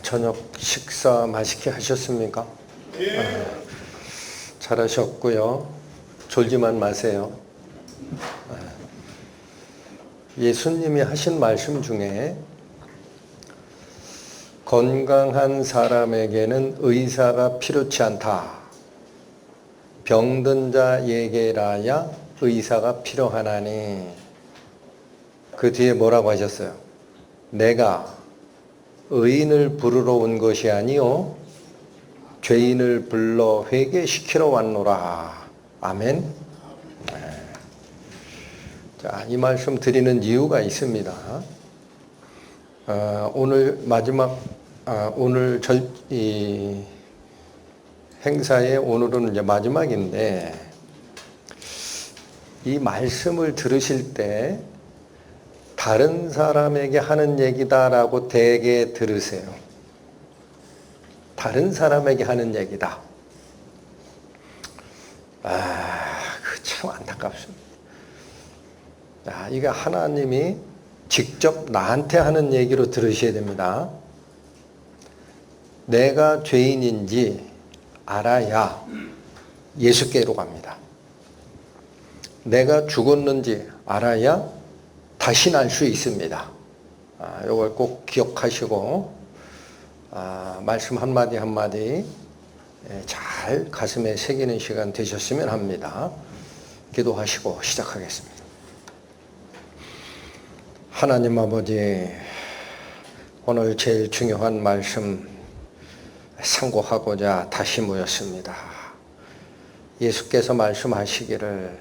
저녁 식사 맛있게 하셨습니까? 잘하셨고요. 졸지만 마세요. 예수님이 하신 말씀 중에 건강한 사람에게는 의사가 필요치 않다. 병든 자에게라야 의사가 필요하나니. 그 뒤에 뭐라고 하셨어요? 내가 의인을 부르러 온 것이 아니요 죄인을 불러 회개시키러 왔노라. 아멘. 자, 이 말씀 드리는 이유가 있습니다. 오늘 마지막 오늘 이 행사의 오늘은 이제 마지막인데, 이 말씀을 들으실 때 다른 사람에게 하는 얘기다라고 대개 들으세요. 다른 사람에게 하는 얘기다. 그 참 안타깝습니다. 이거 하나님이 직접 나한테 하는 얘기로 들으셔야 됩니다. 내가 죄인인지 알아야 예수께로 갑니다. 내가 죽었는지 알아야 다시 날 수 있습니다. 이걸 꼭 기억하시고 말씀 한마디 한마디 잘 가슴에 새기는 시간 되셨으면 합니다. 기도하시고 시작하겠습니다. 하나님 아버지, 오늘 제일 중요한 말씀 상고하고자 다시 모였습니다. 예수께서 말씀하시기를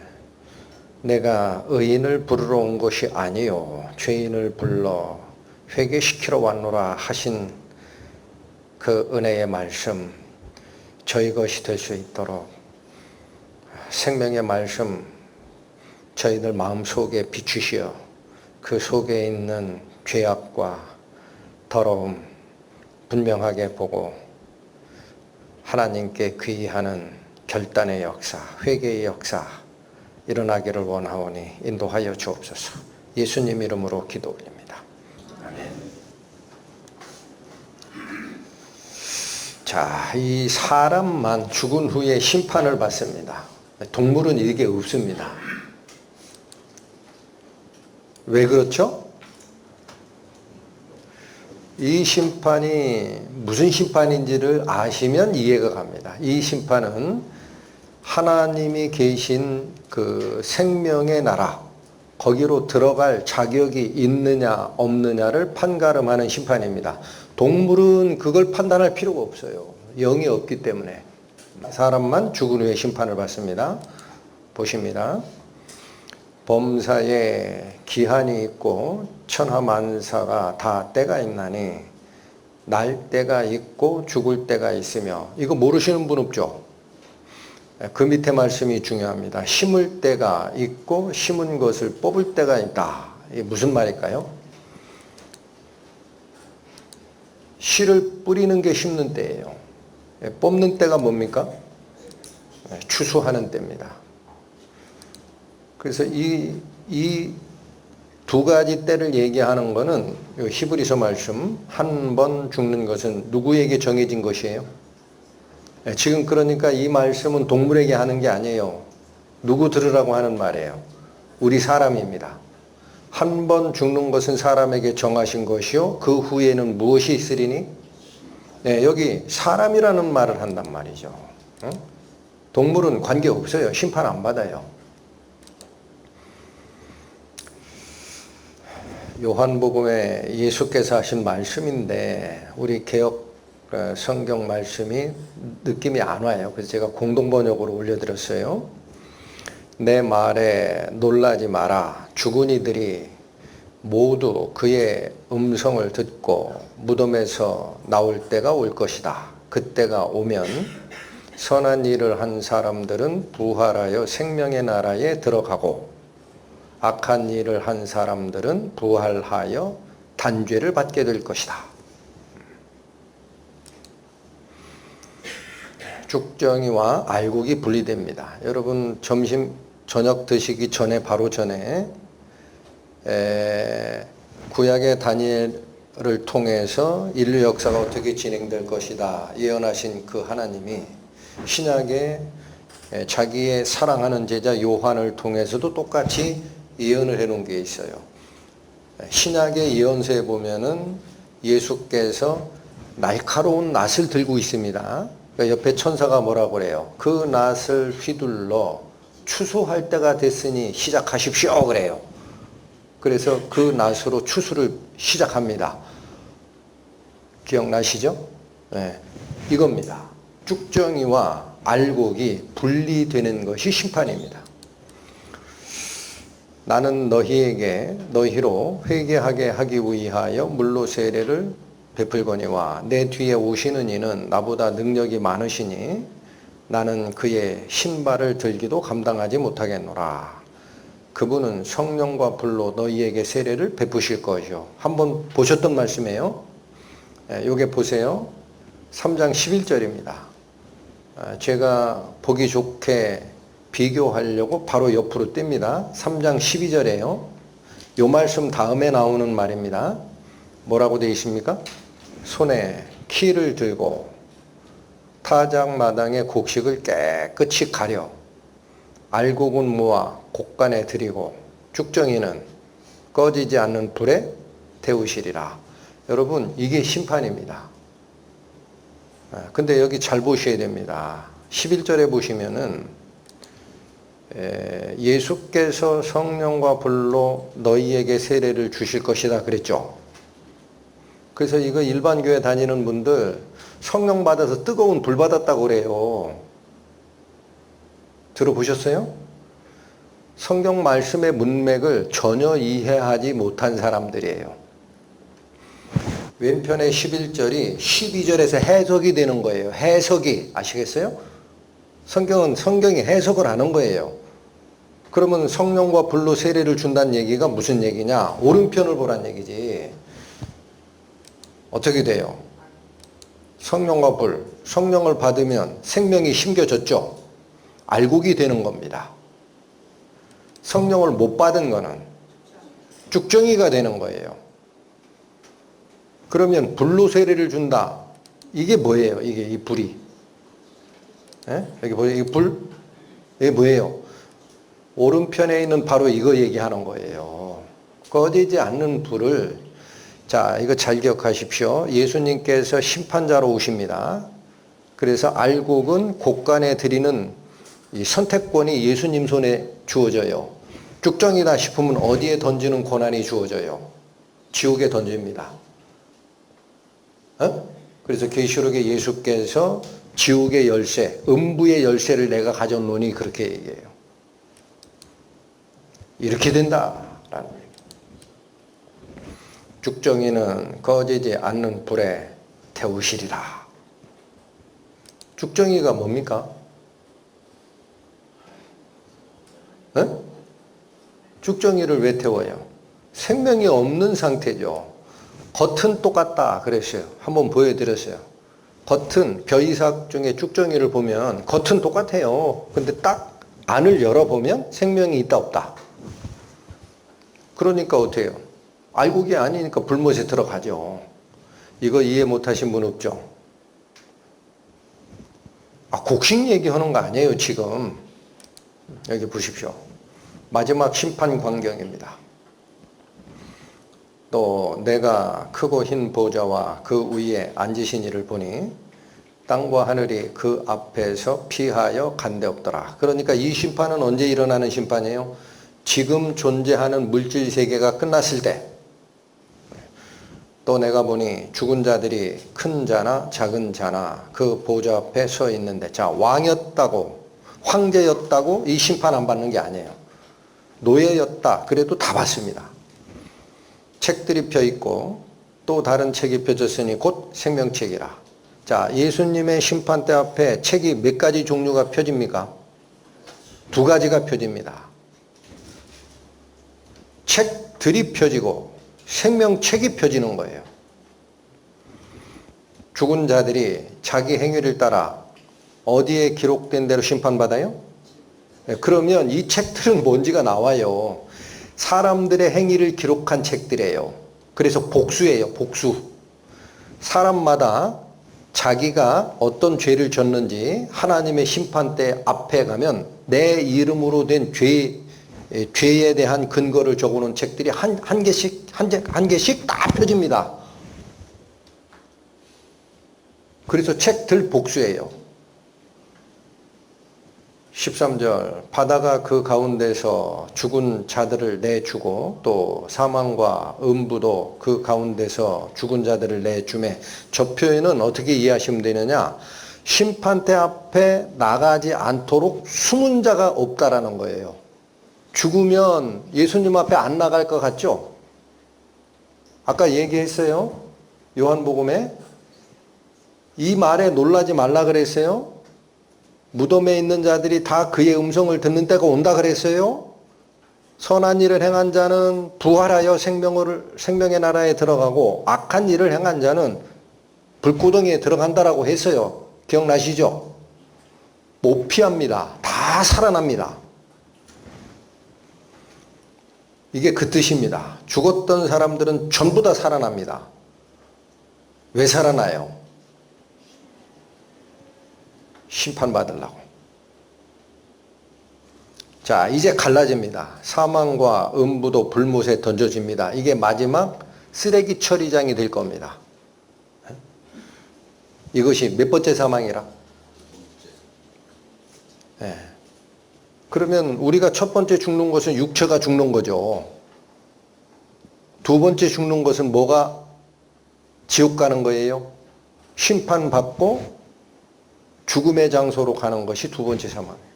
내가 의인을 부르러 온 것이 아니요 죄인을 불러 회개시키러 왔노라 하신 그 은혜의 말씀, 저희 것이 될 수 있도록 생명의 말씀 저희들 마음속에 비추시어 그 속에 있는 죄악과 더러움 분명하게 보고 하나님께 귀의하는 결단의 역사, 회개의 역사 일어나기를 원하오니 인도하여 주옵소서. 예수님 이름으로 기도 올립니다. 아멘. 자, 이 사람만 죽은 후에 심판을 받습니다. 동물은 이게 없습니다. 왜 그렇죠? 이 심판이 무슨 심판인지를 아시면 이해가 갑니다. 이 심판은 하나님이 계신 그 생명의 나라, 거기로 들어갈 자격이 있느냐 없느냐를 판가름하는 심판입니다. 동물은 그걸 판단할 필요가 없어요. 영이 없기 때문에. 사람만 죽은 후에 심판을 받습니다. 보십니다. 범사에 기한이 있고 천하만사가 다 때가 있나니 날 때가 있고 죽을 때가 있으며, 이거 모르시는 분 없죠? 그 밑에 말씀이 중요합니다. 심을 때가 있고 심은 것을 뽑을 때가 있다. 이게 무슨 말일까요? 씨를 뿌리는 게 심는 때예요. 뽑는 때가 뭡니까? 추수하는 때입니다. 그래서 이 두 가지 때를 얘기하는 것은 히브리서 말씀, 한 번 죽는 것은 누구에게 정해진 것이에요? 지금 그러니까 이 말씀은 동물에게 하는 게 아니에요. 누구 들으라고 하는 말이에요? 우리 사람입니다. 한 번 죽는 것은 사람에게 정하신 것이요 그 후에는 무엇이 있으리니? 여기 사람이라는 말을 한단 말이죠. 동물은 관계없어요. 심판 안 받아요. 요한복음에 예수께서 하신 말씀인데 우리 개역 성경 말씀이 느낌이 안 와요. 그래서 제가 공동번역으로 올려드렸어요. 내 말에 놀라지 마라. 죽은 이들이 모두 그의 음성을 듣고 무덤에서 나올 때가 올 것이다. 그때가 오면 선한 일을 한 사람들은 부활하여 생명의 나라에 들어가고 악한 일을 한 사람들은 부활하여 단죄를 받게 될 것이다. 죽정이와 알곡이 분리됩니다. 여러분 점심 저녁 드시기 전에 바로 전에 구약의 다니엘 통해서 인류 역사가 어떻게 진행될 것이다 예언하신 그 하나님이 신약에 자기의 사랑하는 제자 요한을 통해서도 똑같이 예언을 해놓은 게 있어요. 신약의 예언서에 보면은 예수께서 날카로운 낫을 들고 있습니다. 그러니까 옆에 천사가 뭐라고 그래요? 그 낫을 휘둘러 추수할 때가 됐으니 시작하십시오 그래요. 그래서 그 낫으로 추수를 시작합니다. 기억나시죠? 네. 이겁니다. 쭉정이와 알곡이 분리되는 것이 심판입니다. 나는 너희로 회개하게 하기 위하여 물로 세례를 베풀거니와 내 뒤에 오시는 이는 나보다 능력이 많으시니 나는 그의 신발을 들기도 감당하지 못하겠노라. 그분은 성령과 불로 너희에게 세례를 베푸실 것이요. 한번 보셨던 말씀이에요. 요게 보세요. 3장 11절입니다. 제가 보기 좋게 비교하려고 바로 옆으로 뗍니다. 3장 12절이에요. 요 말씀 다음에 나오는 말입니다. 뭐라고 되어 있습니까? 손에 키를 들고 타작마당의 곡식을 깨끗이 가려 알곡은 모아 곡간에 들이고 쭉정이는 꺼지지 않는 불에 태우시리라. 여러분 이게 심판입니다. 근데 여기 잘 보셔야 됩니다. 11절에 보시면은 예수께서 성령과 불로 너희에게 세례를 주실 것이다 그랬죠. 그래서 이거 일반 교회 다니는 분들 성령 받아서 뜨거운 불 받았다고 그래요. 들어보셨어요? 성경 말씀의 문맥을 전혀 이해하지 못한 사람들이에요. 왼편의 11절이 12절에서 해석이 되는 거예요. 해석이. 아시겠어요? 성경이 해석을 하는 거예요. 그러면 성령과 불로 세례를 준다는 얘기가 무슨 얘기냐? 오른편을 보란 얘기지. 어떻게 돼요? 성령과 불, 성령을 받으면 생명이 심겨졌죠? 알곡이 되는 겁니다. 성령을 못 받은 거는 쭉정이가 되는 거예요. 그러면 불로 세례를 준다. 이게 뭐예요? 이 불이. 여기 보세요. 이 불? 이게 뭐예요? 오른편에 있는 바로 이거 얘기하는 거예요. 꺼지지 않는 불을, 자, 이거 잘 기억하십시오. 예수님께서 심판자로 오십니다. 그래서 알곡은 곡간에 드리는 이 선택권이 예수님 손에 주어져요. 쭉정이다 싶으면 어디에 던지는 권한이 주어져요? 지옥에 던집니다. 그래서 계시록에 예수께서 지옥의 열쇠, 음부의 열쇠를 내가 가졌노니 그렇게 얘기해요. 이렇게 된다라는 얘기예요. 쭉정이는 꺼지지 않는 불에 태우시리라. 쭉정이가 뭡니까? 쭉정이를 왜 태워요? 생명이 없는 상태죠. 겉은 똑같다 그랬어요. 한번 보여드렸어요. 겉은 벼이삭 중에 쭉정이를 보면 겉은 똑같아요. 근데 딱 안을 열어보면 생명이 있다 없다. 그러니까 어떻게 해요? 알곡이 아니니까 불못에 들어가죠. 이거 이해 못하신 분 없죠? 곡식 얘기하는 거 아니에요 지금. 여기 보십시오. 마지막 심판 광경입니다. 또 내가 크고 흰 보좌와 그 위에 앉으신 이를 보니 땅과 하늘이 그 앞에서 피하여 간데 없더라. 그러니까 이 심판은 언제 일어나는 심판이에요? 지금 존재하는 물질 세계가 끝났을 때. 또 내가 보니 죽은 자들이 큰 자나 작은 자나 그 보좌 앞에 서 있는데, 자, 왕이었다고 황제였다고 이 심판 안 받는 게 아니에요. 노예였다 그래도 다 받습니다. 책들이 펴있고 또 다른 책이 펴졌으니 곧 생명책이라. 자, 예수님의 심판대 앞에 책이 몇 가지 종류가 펴집니까? 2가지가 펴집니다. 책들이 펴지고 생명책이 펴지는 거예요. 죽은 자들이 자기 행위를 따라 어디에 기록된 대로 심판받아요? 그러면 이 책들은 뭔지가 나와요. 사람들의 행위를 기록한 책들이에요. 그래서 복수예요. 복수. 사람마다 자기가 어떤 죄를 졌는지 하나님의 심판대 앞에 가면 내 이름으로 된 죄에 대한 근거를 적어놓은 책들이 한 개씩 다 펴집니다. 그래서 책들 복수예요. 13절 바다가 그 가운데서 죽은 자들을 내주고 또 사망과 음부도 그 가운데서 죽은 자들을 내주매, 저 표현은 어떻게 이해하시면 되느냐, 심판대 앞에 나가지 않도록 숨은 자가 없다라는 거예요. 죽으면 예수님 앞에 안 나갈 것 같죠? 아까 얘기했어요. 요한복음에 이 말에 놀라지 말라 그랬어요. 무덤에 있는 자들이 다 그의 음성을 듣는 때가 온다 그랬어요. 선한 일을 행한 자는 부활하여 생명의 나라에 들어가고 악한 일을 행한 자는 불구덩이에 들어간다라고 했어요. 기억나시죠? 못 피합니다. 다 살아납니다. 이게 그 뜻입니다. 죽었던 사람들은 전부 다 살아납니다. 왜 살아나요? 심판받으려고. 자, 이제 갈라집니다. 사망과 음부도 불못에 던져집니다. 이게 마지막 쓰레기 처리장이 될 겁니다. 이것이 몇 번째 사망이라? 네. 그러면 우리가 첫 번째 죽는 것은 육체가 죽는 거죠. 두 번째 죽는 것은 뭐가 지옥 가는 거예요? 심판받고 죽음의 장소로 가는 것이 두 번째 사망이에요.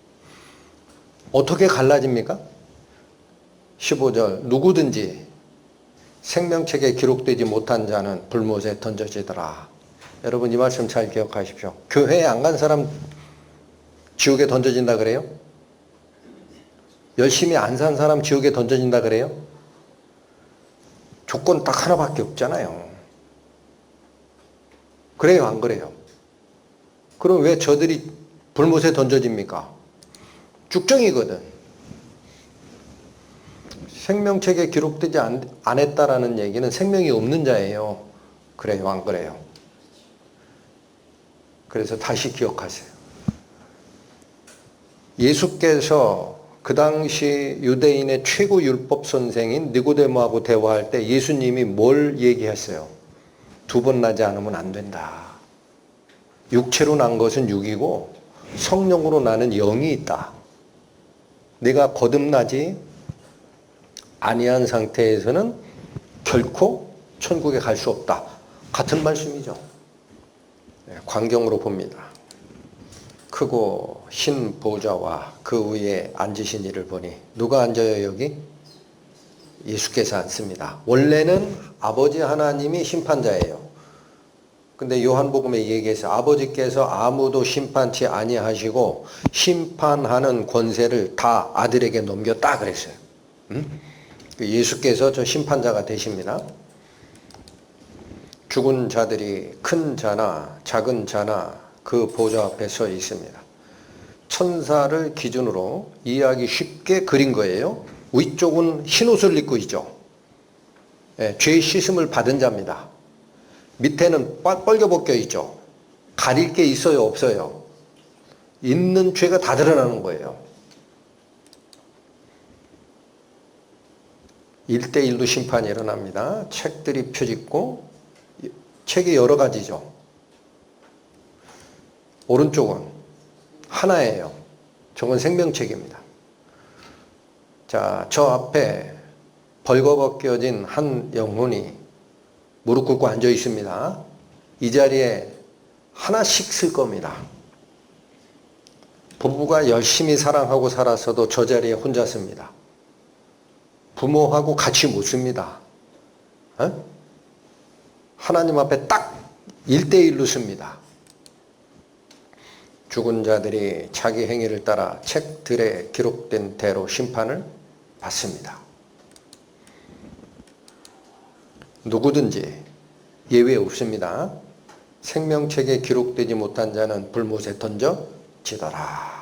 어떻게 갈라집니까? 15절 누구든지 생명책에 기록되지 못한 자는 불못에 던져지더라. 여러분 이 말씀 잘 기억하십시오. 교회에 안 간 사람 지옥에 던져진다 그래요? 열심히 안 산 사람 지옥에 던져진다 그래요? 조건 딱 하나밖에 없잖아요. 그래요, 안 그래요? 그럼 왜 저들이 불못에 던져집니까? 쭉정이거든. 생명책에 기록되지 않았다라는 얘기는 생명이 없는 자예요. 그래요, 안 그래요? 그래서 다시 기억하세요. 예수께서 그 당시 유대인의 최고 율법 선생인 니고데모하고 대화할 때 예수님이 뭘 얘기했어요? 두 번 나지 않으면 안 된다. 육체로 난 것은 육이고 성령으로 나는 영이 있다. 내가 거듭나지 아니한 상태에서는 결코 천국에 갈 수 없다. 같은 말씀이죠. 광경으로 봅니다. 크고 흰 보좌와 그 위에 앉으신 이를 보니 누가 앉아요 여기? 예수께서 앉습니다. 원래는 아버지 하나님이 심판자예요. 근데 요한복음에 얘기해서 아버지께서 아무도 심판치 아니하시고 심판하는 권세를 다 아들에게 넘겼다 그랬어요. 예수께서 저 심판자가 되십니다. 죽은 자들이 큰 자나 작은 자나 그 보좌 앞에 서 있습니다. 천사를 기준으로 이해하기 쉽게 그린 거예요. 위쪽은 흰 옷을 입고 있죠. 죄 씻음을 받은 자입니다. 밑에는 뻘겨 벗겨 있죠. 가릴 게 있어요, 없어요? 있는 죄가 다 드러나는 거예요. 1대1로 심판이 일어납니다. 책들이 펴짓고 책이 여러 가지죠. 오른쪽은 하나예요. 저건 생명책입니다. 자, 저 앞에 벌거벗겨진 한 영혼이 무릎 꿇고 앉아 있습니다. 이 자리에 하나씩 쓸 겁니다. 부부가 열심히 사랑하고 살았어도 저 자리에 혼자 씁니다. 부모하고 같이 못 씁니다. 하나님 앞에 딱 1대1로 씁니다. 죽은 자들이 자기 행위를 따라 책들에 기록된 대로 심판을 받습니다. 누구든지 예외 없습니다. 생명책에 기록되지 못한 자는 불못에 던져지더라.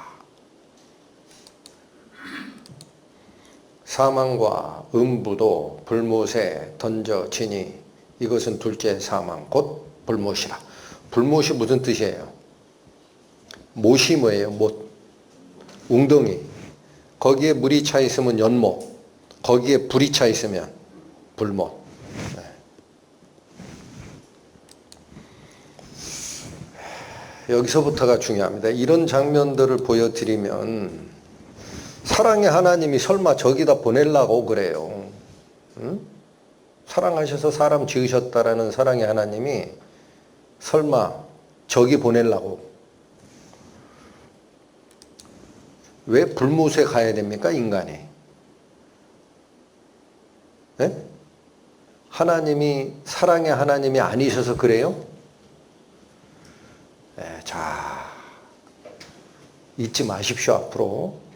사망과 음부도 불못에 던져지니 이것은 둘째 사망 곧 불못이라. 불못이 무슨 뜻이에요? 못이 뭐예요? 못. 웅덩이. 거기에 물이 차 있으면 연못. 거기에 불이 차 있으면 불못. 여기서부터가 중요합니다. 이런 장면들을 보여드리면 사랑의 하나님이 설마 저기다 보내려고 그래요. 응? 사랑하셔서 사람 지으셨다라는 사랑의 하나님이 설마 저기 보내려고. 왜 불못에 가야 됩니까? 인간이. 네? 하나님이 사랑의 하나님이 아니셔서 그래요? 네, 자, 잊지 마십시오. 앞으로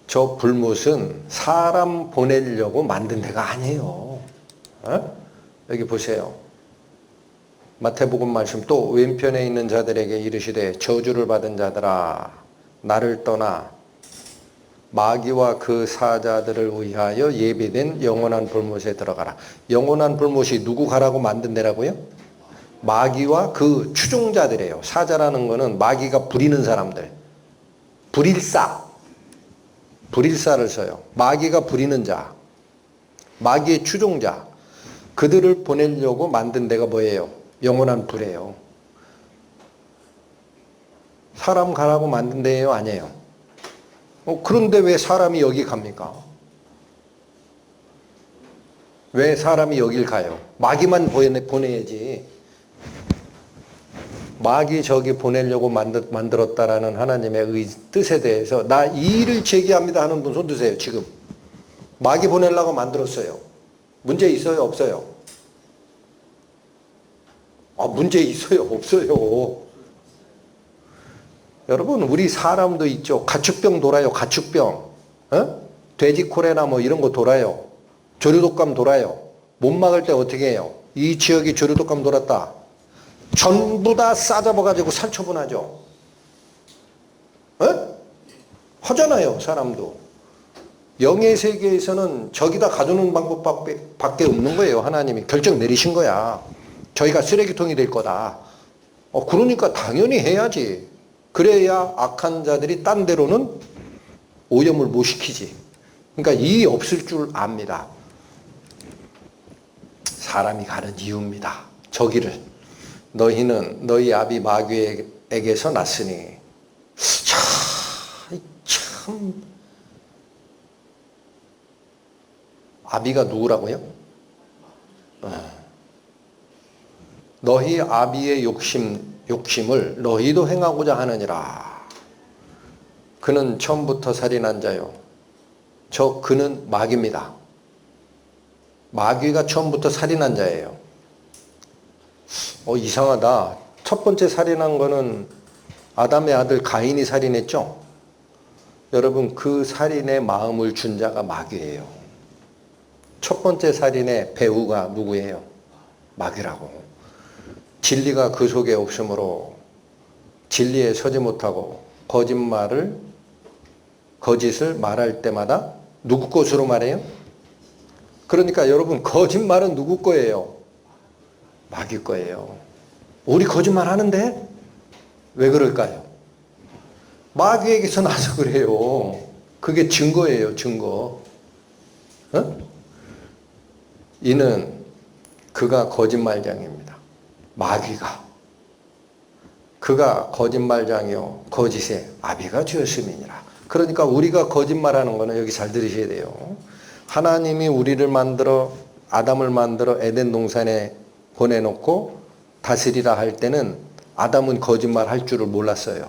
저 불못은 사람 보내려고 만든 데가 아니에요. 어? 여기 보세요. 마태복음 말씀 또 왼편에 있는 자들에게 이르시되 저주를 받은 자들아 나를 떠나 마귀와 그 사자들을 위하여 예비된 영원한 불못에 들어가라. 영원한 불못이 누구 가라고 만든 데라고요? 마귀와 그 추종자들이에요. 사자라는 거는 마귀가 부리는 사람들. 불일사를 써요. 마귀가 부리는 자. 마귀의 추종자. 그들을 보내려고 만든 데가 뭐예요? 영원한 불이에요. 사람 가라고 만든 데예요? 아니에요? 그런데 왜 사람이 여기 갑니까? 왜 사람이 여길 가요? 마귀만 보내야지. 마귀 저기 보내려고 만들었다라는 하나님의 뜻에 대해서 나 이의를 제기합니다 하는 분 손 드세요. 지금 마귀 보내려고 만들었어요. 문제 있어요? 없어요? 문제 있어요? 없어요? 여러분 우리 사람도 있죠. 가축병 돌아요. 가축병. 돼지 콜레라 뭐 이런 거 돌아요. 조류독감 돌아요. 못 막을 때 어떻게 해요? 이 지역이 조류독감 돌았다. 전부 다 싸잡아가지고 살처분하죠. 하잖아요. 사람도. 영의 세계에서는 저기다 가두는 방법밖에 없는 거예요. 하나님이 결정 내리신 거야. 저희가 쓰레기통이 될 거다. 그러니까 당연히 해야지. 그래야 악한 자들이 딴 데로는 오염을 못 시키지. 그러니까 이 없을 줄 압니다. 사람이 가는 이유입니다. 저기를. 너희는 너희 아비 마귀에게서 났으니. 참. 아비가 누구라고요? 너희 아비의 욕심을 너희도 행하고자 하느니라. 그는 처음부터 살인한 자요. 그는 마귀입니다. 마귀가 처음부터 살인한 자예요. 이상하다. 첫 번째 살인한 거는 아담의 아들 가인이 살인했죠? 여러분 그 살인의 마음을 준 자가 마귀예요. 첫 번째 살인의 배우가 누구예요? 마귀라고. 진리가 그 속에 없으므로 진리에 서지 못하고 거짓을 말할 때마다 누구 것으로 말해요? 그러니까 여러분 거짓말은 누구 거예요? 마귀 거예요. 우리 거짓말 하는데? 왜 그럴까요? 마귀에게서 나서 그래요. 그게 증거예요. 증거. 이는 그가 거짓말장입니다. 마귀가. 그가 거짓말장이요 거짓의 아비가 되었음이니라. 그러니까 우리가 거짓말하는 거는 여기 잘 들으셔야 돼요. 하나님이 우리를 아담을 만들어 에덴 동산에 보내놓고 다스리라 할 때는 아담은 거짓말 할 줄을 몰랐어요.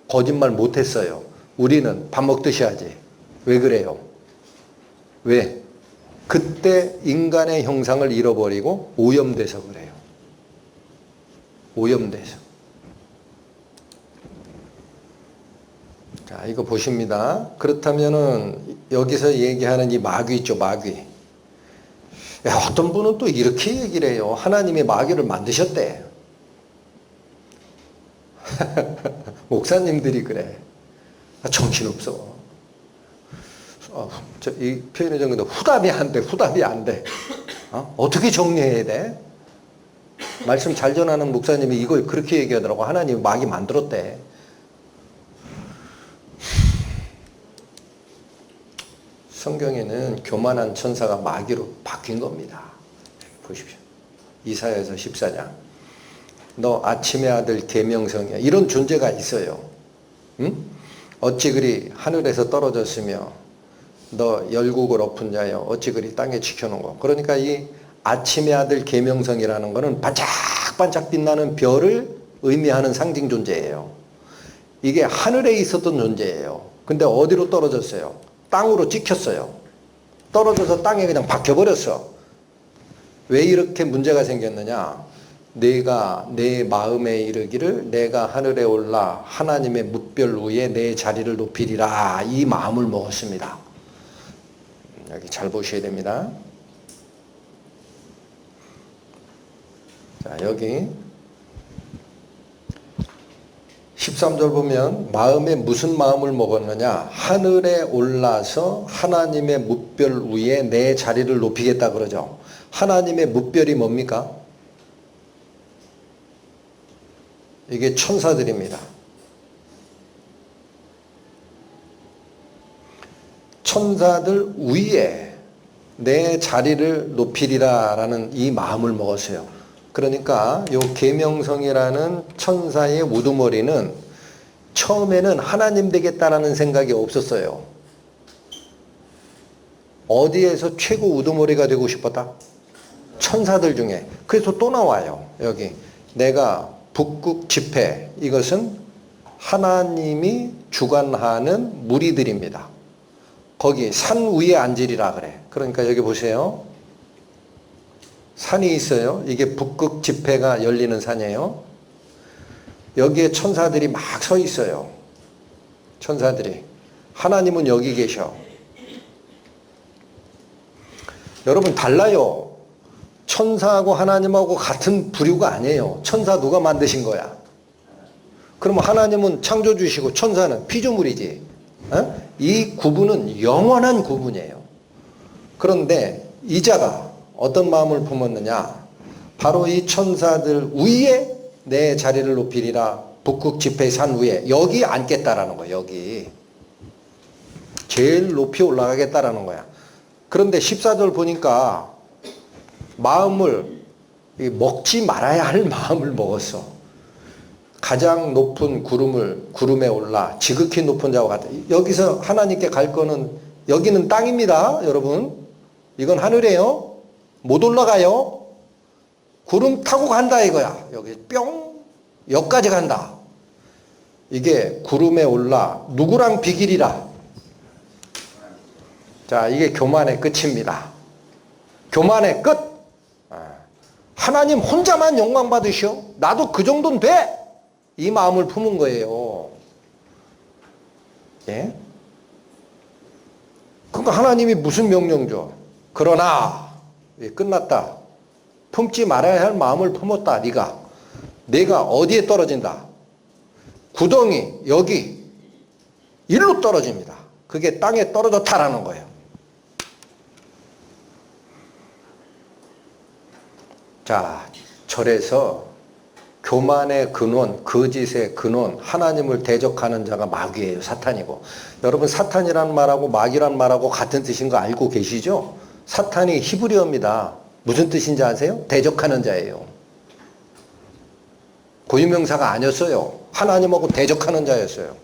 거짓말 못했어요. 우리는 밥 먹듯이 하지. 왜 그래요? 왜? 그때 인간의 형상을 잃어버리고 오염돼서 그래요. 오염돼서. 자, 이거 보십니다. 그렇다면은 여기서 얘기하는 이 마귀 있죠, 마귀. 어떤 분은 또 이렇게 얘기를 해요. 하나님이 마귀를 만드셨대. 목사님들이 그래. 정신없어. 이 표현의 정리도 후답이 안 돼. 후답이 안 돼. 어떻게 정리해야 돼? 말씀 잘 전하는 목사님이 이걸 그렇게 얘기하더라고. 하나님이 마귀 만들었대. 성경에는 교만한 천사가 마귀로 바뀐 겁니다. 보십시오. 이사야서 14장. 너 아침의 아들 계명성이야. 이런 존재가 있어요. 응? 어찌 그리 하늘에서 떨어졌으며 너 열국을 엎은 자여 어찌 그리 땅에 지켜놓은. 그러니까 이 아침의 아들 계명성이라는 거는 반짝반짝 빛나는 별을 의미하는 상징 존재예요. 이게 하늘에 있었던 존재예요. 근데 어디로 떨어졌어요? 땅으로 찍혔어요. 떨어져서 땅에 그냥 박혀버렸어. 왜 이렇게 문제가 생겼느냐? 내가 내 마음에 이르기를 내가 하늘에 올라 하나님의 뭇별 위에 내 자리를 높이리라. 이 마음을 먹었습니다. 여기 잘 보셔야 됩니다. 자, 여기 13절 보면 마음에 무슨 마음을 먹었느냐? 하늘에 올라서 하나님의 뭇별 위에 내 자리를 높이겠다 그러죠. 하나님의 뭇별이 뭡니까? 이게 천사들입니다. 천사들 위에 내 자리를 높이리라 라는 이 마음을 먹었어요. 그러니까 요 계명성이라는 천사의 우두머리는 처음에는 하나님 되겠다라는 생각이 없었어요. 어디에서 최고 우두머리가 되고 싶었다? 천사들 중에. 그래서 또 나와요. 여기 내가 북극 지폐, 이것은 하나님이 주관하는 무리들입니다. 거기 산 위에 앉으리라 그래. 그러니까 여기 보세요. 산이 있어요. 이게 북극 지폐가 열리는 산이에요. 여기에 천사들이 막 서 있어요. 천사들이. 하나님은 여기 계셔. 여러분 달라요. 천사하고 하나님하고 같은 부류가 아니에요. 천사 누가 만드신 거야? 그러면 하나님은 창조주시고 천사는 피조물이지. 이 구분은 영원한 구분이에요. 그런데 이자가 어떤 마음을 품었느냐? 바로 이 천사들 위에 내 자리를 높이리라. 북극 지폐 산 위에 여기 앉겠다라는 거야. 여기 제일 높이 올라가겠다라는 거야. 그런데 14절 보니까 마음을 먹지 말아야 할 마음을 먹었어. 가장 높은 구름에 올라 지극히 높은 자와 같다. 여기서 하나님께 갈 거는 여기는 땅입니다. 여러분 이건 하늘이에요. 못 올라가요. 구름 타고 간다 이거야. 여기 뿅 여기까지 간다. 이게 구름에 올라 누구랑 비길이라. 자, 이게 교만의 끝입니다. 교만의 끝. 하나님 혼자만 영광 받으시오. 나도 그 정도는 돼. 이 마음을 품은 거예요. 예? 그러니까 하나님이 무슨 명령 줘? 그러나 끝났다. 품지 말아야 할 마음을 품었다. 내가 어디에 떨어진다? 구덩이 여기 일로 떨어집니다. 그게 땅에 떨어졌다라는 거예요. 자, 절에서 교만의 근원, 거짓의 근원, 하나님을 대적하는 자가 마귀예요. 사탄이고. 여러분 사탄이란 말하고 마귀란 말하고 같은 뜻인 거 알고 계시죠? 사탄이 히브리어입니다. 무슨 뜻인지 아세요? 대적하는 자예요. 고유명사가 아니었어요. 하나님하고 대적하는 자였어요.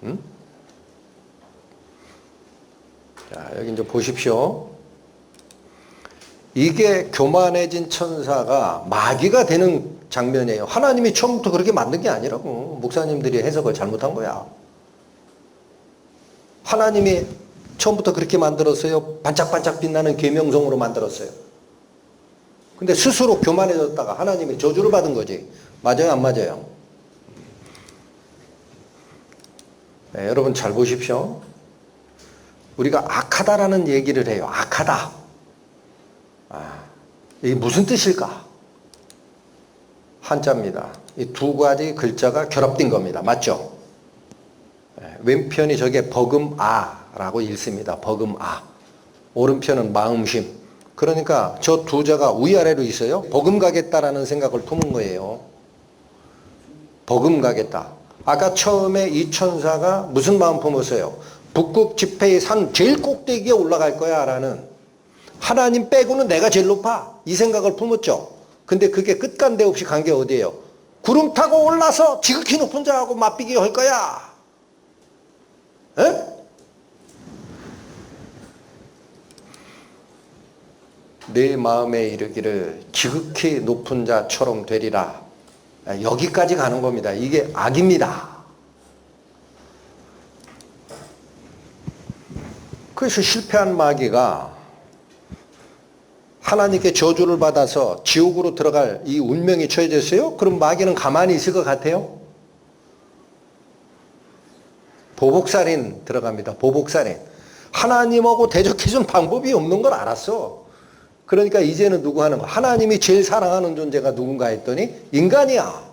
응? 자, 여기 이제 보십시오. 이게 교만해진 천사가 마귀가 되는 장면이에요. 하나님이 처음부터 그렇게 만든 게 아니라고. 목사님들이 해석을 잘못한 거야. 하나님이 처음부터 그렇게 만들었어요. 반짝반짝 빛나는 계명성으로 만들었어요. 근데 스스로 교만해졌다가 하나님이 저주를 받은 거지. 맞아요, 안 맞아요? 네, 여러분 잘 보십시오. 우리가 악하다라는 얘기를 해요. 악하다. 이게 무슨 뜻일까? 한자입니다. 이 두 가지 글자가 결합된 겁니다. 맞죠? 왼편이 저게 버금아라는 라고 읽습니다. 버금아. 오른편은 마음심. 그러니까 저 두 자가 위아래로 있어요. 버금가겠다라는 생각을 품은 거예요. 버금가겠다. 아까 처음에 이 천사가 무슨 마음 품었어요? 북극 지폐의 산 제일 꼭대기에 올라갈 거야 라는, 하나님 빼고는 내가 제일 높아, 이 생각을 품었죠. 근데 그게 끝간데 없이 간 게 어디예요? 구름 타고 올라서 지극히 높은 자하고 맞비기 할 거야. 에? 내 마음에 이르기를 지극히 높은 자처럼 되리라. 여기까지 가는 겁니다. 이게 악입니다. 그래서 실패한 마귀가 하나님께 저주를 받아서 지옥으로 들어갈 이 운명이 처해졌어요? 그럼 마귀는 가만히 있을 것 같아요? 보복살인 들어갑니다. 보복살인. 하나님하고 대적해준 방법이 없는 걸 알았어. 그러니까 이제는 누구 하는 거? 하나님이 제일 사랑하는 존재가 누군가 했더니 인간이야.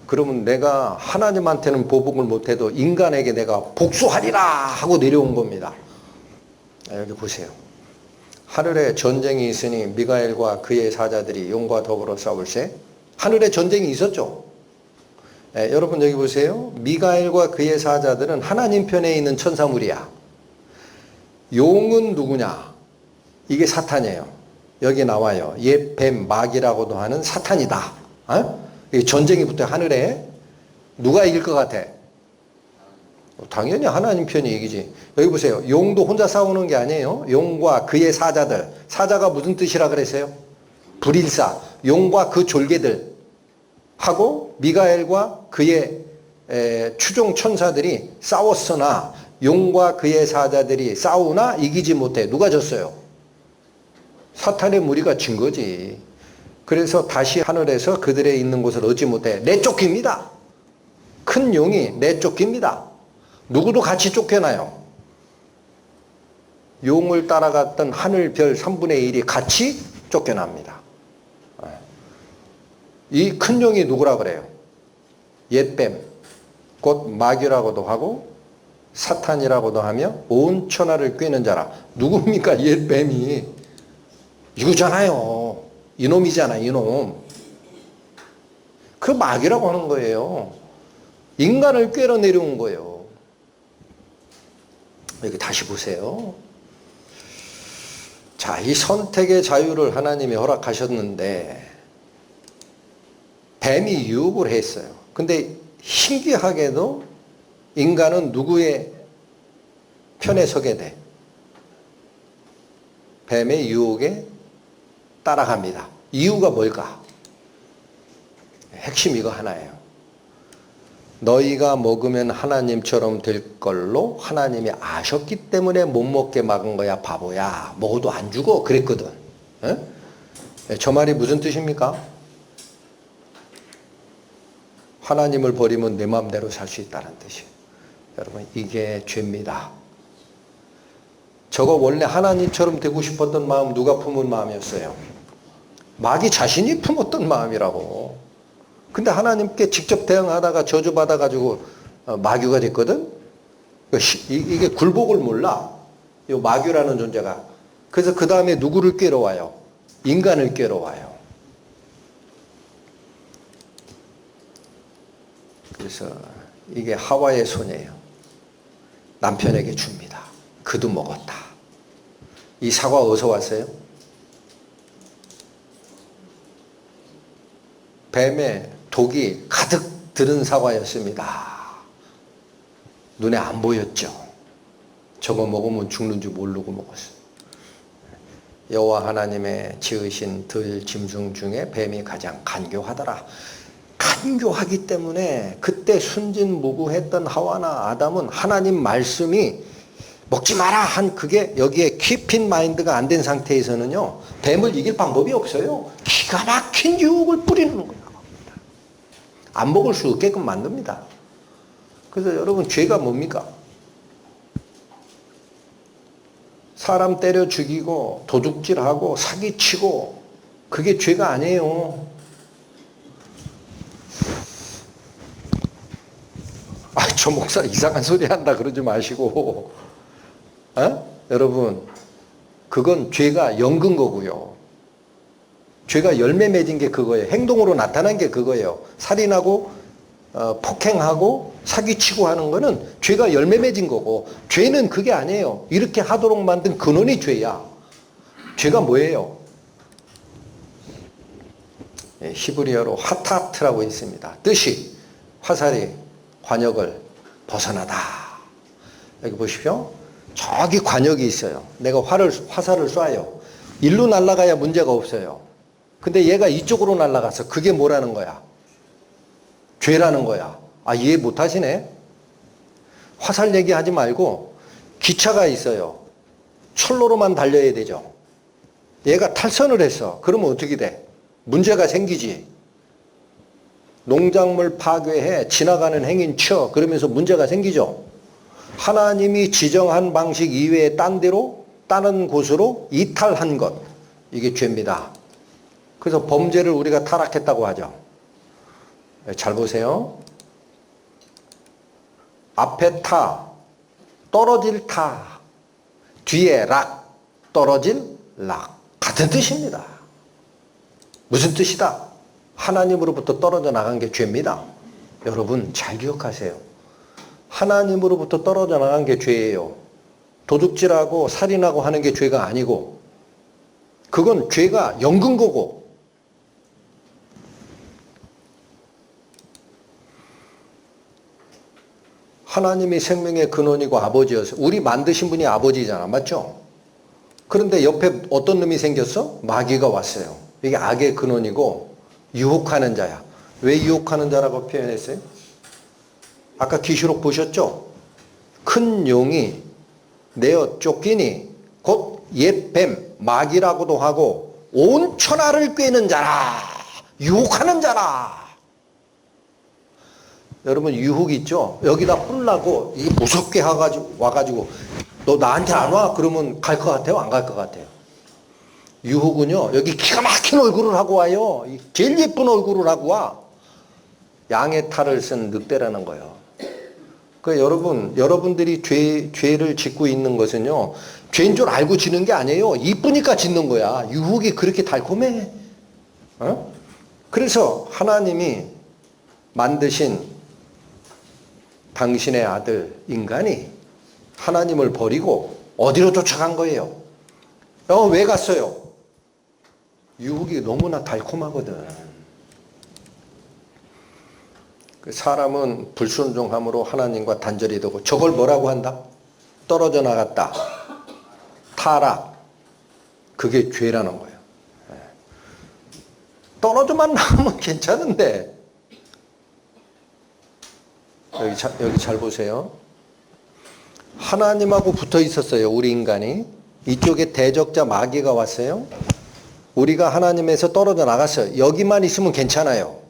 그러면 내가 하나님한테는 보복을 못해도 인간에게 내가 복수하리라 하고 내려온 겁니다. 여기 보세요. 하늘에 전쟁이 있으니 미가엘과 그의 사자들이 용과 더불어 싸울세. 하늘에 전쟁이 있었죠. 여러분 여기 보세요. 미가엘과 그의 사자들은 하나님 편에 있는 천사물이야. 용은 누구냐? 이게 사탄이에요. 여기 나와요. 옛 뱀 마귀라고도 하는 사탄이다. 전쟁이 붙어요. 하늘에. 누가 이길 것 같아? 당연히 하나님 편이 이기지. 여기 보세요. 용도 혼자 싸우는 게 아니에요. 용과 그의 사자들. 사자가 무슨 뜻이라 그랬어요? 불일사. 용과 그 졸개들 하고 미가엘과 그의 추종 천사들이 싸웠으나 용과 그의 사자들이 싸우나 이기지 못해. 누가 졌어요? 사탄의 무리가 진 거지. 그래서 다시 하늘에서 그들의 있는 곳을 얻지 못해 내쫓깁니다. 큰 용이 내쫓깁니다. 누구도 같이 쫓겨나요. 용을 따라갔던 하늘별 3분의 1이 같이 쫓겨납니다. 이 큰 용이 누구라 그래요? 옛뱀, 곧 마귀라고도 하고 사탄이라고도 하며 온 천하를 꿰는 자라. 누굽니까? 옛뱀이 이거잖아요. 이놈이잖아, 이놈. 그 마귀라고 하는 거예요. 인간을 꿰러 내려온 거예요. 여기 다시 보세요. 자, 이 선택의 자유를 하나님이 허락하셨는데 뱀이 유혹을 했어요. 근데 신기하게도 인간은 누구의 편에 서게 돼? 뱀의 유혹에 따라갑니다. 이유가 뭘까? 핵심 이거 하나예요. 너희가 먹으면 하나님처럼 될 걸로 하나님이 아셨기 때문에 못 먹게 막은 거야, 바보야. 먹어도 안 죽어. 그랬거든. 저 말이 무슨 뜻입니까? 하나님을 버리면 내 마음대로 살 수 있다는 뜻이에요. 여러분, 이게 죄입니다. 저거 원래 하나님처럼 되고 싶었던 마음 누가 품은 마음이었어요? 마귀 자신이 품었던 마음이라고. 근데 하나님께 직접 대응하다가 저주받아가지고 마귀가 됐거든? 이게 굴복을 몰라. 이 마귀라는 존재가. 그래서 그 다음에 누구를 꿰러 와요? 인간을 꿰러 와요. 그래서 이게 하와의 손이에요. 남편에게 줍니다. 그도 먹었다. 이 사과 어디서 왔어요? 뱀의 독이 가득 들은 사과였습니다. 눈에 안 보였죠. 저거 먹으면 죽는 줄 모르고 먹었어요. 여호와 하나님의 지으신 들 짐승 중에 뱀이 가장 간교하더라. 간교하기 때문에 그때 순진무구했던 하와나 아담은 하나님 말씀이 먹지 마라 한 그게 여기에 깊은 마인드가 안 된 상태에서는요, 뱀을 이길 방법이 없어요. 기가 막힌 유혹을 뿌리는 거예요. 안 먹을 수 없게끔 만듭니다. 그래서 여러분, 죄가 뭡니까? 사람 때려 죽이고 도둑질하고 사기치고 그게 죄가 아니에요. 저 목사 이상한 소리 한다 그러지 마시고, 여러분, 그건 죄가 연근 거고요. 죄가 열매 맺은 게 그거예요. 행동으로 나타난 게 그거예요. 살인하고 폭행하고 사기치고 하는 거는 죄가 열매 맺은 거고, 죄는 그게 아니에요. 이렇게 하도록 만든 근원이 죄야. 죄가 뭐예요? 히브리어로 하타트라고 있습니다. 뜻이 화살이 관역을 벗어나다. 여기 보십시오. 저기 관역이 있어요. 내가 화살을 쏴요. 일로 날아가야 문제가 없어요. 근데 얘가 이쪽으로 날아가서 그게 뭐라는 거야? 죄라는 거야. 아, 이해 못 하시네? 화살 얘기하지 말고 기차가 있어요. 철로로만 달려야 되죠. 얘가 탈선을 했어. 그러면 어떻게 돼? 문제가 생기지. 농작물 파괴해 지나가는 행인 쳐. 그러면서 문제가 생기죠. 하나님이 지정한 방식 이외에 다른 곳으로 이탈한 것. 이게 죄입니다. 그래서 범죄를 우리가 타락했다고 하죠. 잘 보세요. 앞에 타, 떨어질 타, 뒤에 락, 떨어질 락. 같은 뜻입니다. 무슨 뜻이다? 하나님으로부터 떨어져 나간 게 죄입니다. 여러분 잘 기억하세요. 하나님으로부터 떨어져 나간 게 죄예요. 도둑질하고 살인하고 하는 게 죄가 아니고, 그건 죄가 연근 거고, 하나님이 생명의 근원이고 아버지여서, 우리 만드신 분이 아버지잖아. 맞죠? 그런데 옆에 어떤 놈이 생겼어? 마귀가 왔어요. 이게 악의 근원이고 유혹하는 자야. 왜 유혹하는 자라고 표현했어요? 아까 계시록 보셨죠? 큰 용이 내어 쫓기니 곧 옛 뱀, 마귀라고도 하고 온 천하를 꿰는 자라. 유혹하는 자라. 여러분 유혹 있죠? 여기다 뿔라고 이게 무섭게 와가지고 너 나한테 안 와? 그러면 갈 것 같아요? 안 갈 것 같아요? 유혹은요, 여기 기가 막힌 얼굴을 하고 와요. 제일 예쁜 얼굴을 하고 와. 양의 탈을 쓴 늑대라는 거예요. 그 여러분들이 죄를 짓고 있는 것은요, 죄인 줄 알고 짓는 게 아니에요. 이쁘니까 짓는 거야. 유혹이 그렇게 달콤해. 그래서 하나님이 만드신 당신의 아들 인간이 하나님을 버리고 어디로 쫓아간 거예요? 왜 갔어요? 유혹이 너무나 달콤하거든. 그 사람은 불순종함으로 하나님과 단절이 되고, 저걸 뭐라고 한다? 떨어져 나갔다. 타락. 그게 죄라는 거예요. 떨어져만 나가면 괜찮은데, 여기 잘 보세요. 하나님하고 붙어 있었어요. 우리 인간이. 이쪽에 대적자 마귀가 왔어요. 우리가 하나님에서 떨어져 나갔어요. 여기만 있으면 괜찮아요.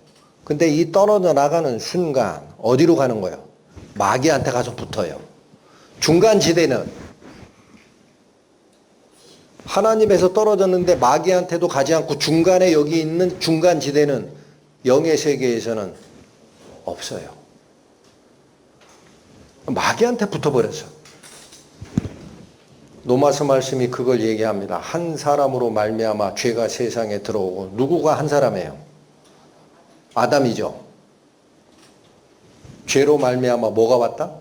근데 이 떨어져 나가는 순간 어디로 가는 거예요? 마귀한테 가서 붙어요. 중간 지대는 하나님에서 떨어졌는데 마귀한테도 가지 않고 중간에 여기 있는 중간 지대는 영의 세계에서는 없어요. 마귀한테 붙어버렸어. 로마서 말씀이 그걸 얘기합니다. 한 사람으로 말미암아 죄가 세상에 들어오고, 누구가 한 사람이에요? 아담이죠. 죄로 말미암아 뭐가 왔다?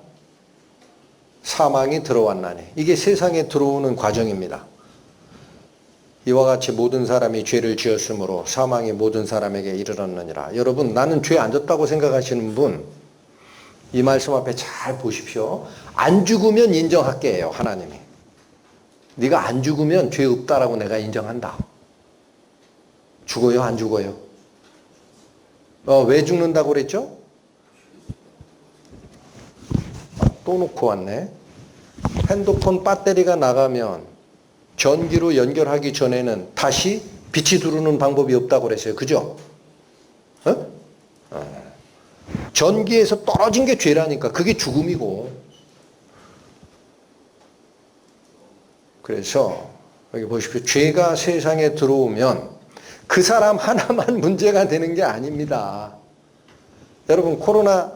사망이 들어왔나니. 이게 세상에 들어오는 과정입니다. 이와 같이 모든 사람이 죄를 지었으므로 사망이 모든 사람에게 이르렀느니라. 여러분, 나는 죄 안 졌다고 생각하시는 분, 이 말씀 앞에 잘 보십시오. 안 죽으면 인정할게요, 하나님이. 네가 안 죽으면 죄 없다라고 내가 인정한다. 죽어요, 안 죽어요? 왜 죽는다고 그랬죠? 또 놓고 왔네. 핸드폰 배터리가 나가면 전기로 연결하기 전에는 다시 빛이 들어오는 방법이 없다고 그랬어요. 그죠? 전기에서 떨어진 게 죄라니까. 그게 죽음이고. 그래서 여기 보십시오. 죄가 세상에 들어오면 그 사람 하나만 문제가 되는 게 아닙니다. 여러분, 코로나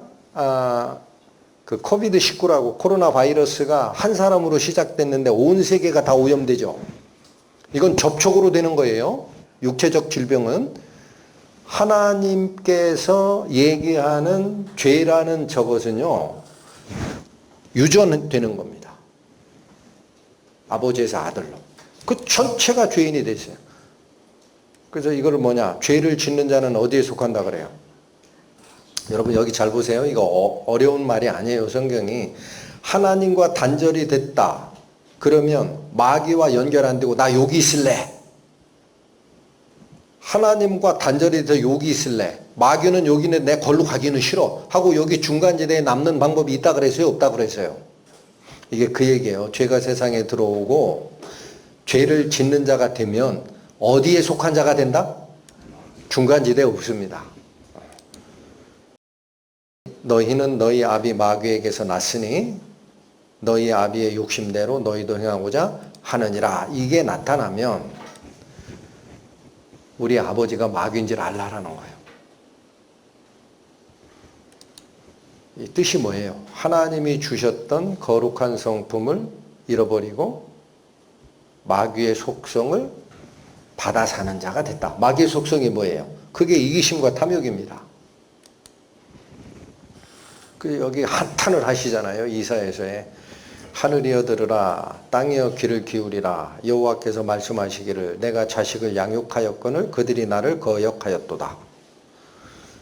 그 코비드-19라고 코로나 바이러스가 한 사람으로 시작됐는데 온 세계가 다 오염되죠. 이건 접촉으로 되는 거예요. 육체적 질병은. 하나님께서 얘기하는 죄라는 저것은요, 유전되는 겁니다. 아버지에서 아들로. 그 전체가 죄인이 됐어요. 그래서 이거를 뭐냐, 죄를 짓는 자는 어디에 속한다 그래요? 여러분 여기 잘 보세요. 이거 어려운 말이 아니에요. 성경이. 하나님과 단절이 됐다. 그러면 마귀와 연결 안 되고 나 여기 있을래. 하나님과 단절이 돼서 여기 있을래. 마귀는 여기는 내 걸로 가기는 싫어. 하고 여기 중간지대에 남는 방법이 있다 그랬어요? 없다 그랬어요? 이게 그 얘기예요. 죄가 세상에 들어오고 죄를 짓는 자가 되면 어디에 속한 자가 된다? 중간지대에 없습니다. 너희는 너희 아비 마귀에게서 났으니 너희 아비의 욕심대로 너희도 행하고자 하느니라. 이게 나타나면 우리 아버지가 마귀인 줄 알라라는 거예요. 이 뜻이 뭐예요? 하나님이 주셨던 거룩한 성품을 잃어버리고 마귀의 속성을 받아 사는 자가 됐다. 마귀의 속성이 뭐예요? 그게 이기심과 탐욕입니다. 그 여기 한탄을 하시잖아요. 이사야서에. 하늘이여 들으라, 땅이여 귀를 기울이라. 여호와께서 말씀하시기를 내가 자식을 양육하였거늘 그들이 나를 거역하였도다.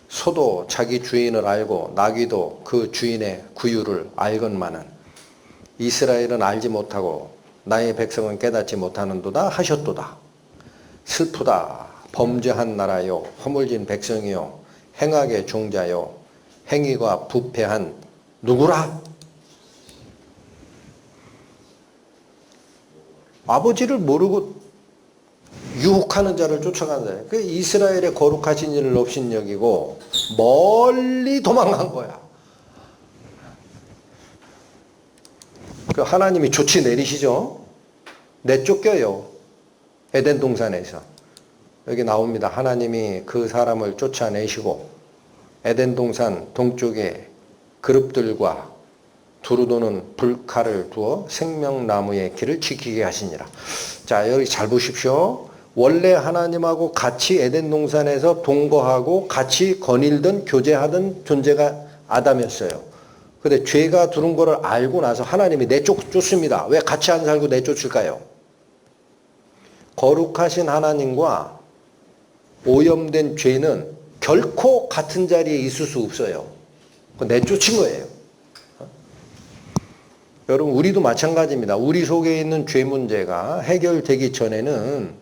소도 자기 주인을 알고 나귀도 그 주인의 구유를 알건만은 이스라엘은 알지 못하고 나의 백성은 깨닫지 못하는도다 하셨도다. 슬프다. 범죄한 나라요 허물진 백성이요 행악의 종자요 행위가 부패한 누구라? 아버지를 모르고 유혹하는 자를 쫓아간 자예요. 그 이스라엘의 거룩하신 일을 업신여기고 멀리 도망간 거야. 그 하나님이 조치 내리시죠. 내쫓겨요. 에덴 동산에서. 여기 나옵니다. 하나님이 그 사람을 쫓아내시고 에덴 동산 동쪽에 그룹들과 두루 도는 불칼을 두어 생명나무의 길을 지키게 하시니라. 자, 여기 잘 보십시오. 원래 하나님하고 같이 에덴 동산에서 동거하고 같이 거닐던 교제하던 존재가 아담이었어요. 근데 죄가 들어온 거를 알고 나서 하나님이 내쫓습니다. 왜 같이 안 살고 내쫓을까요? 거룩하신 하나님과 오염된 죄는 결코 같은 자리에 있을 수 없어요. 내쫓은 거예요. 여러분 우리도 마찬가지입니다. 우리 속에 있는 죄 문제가 해결되기 전에는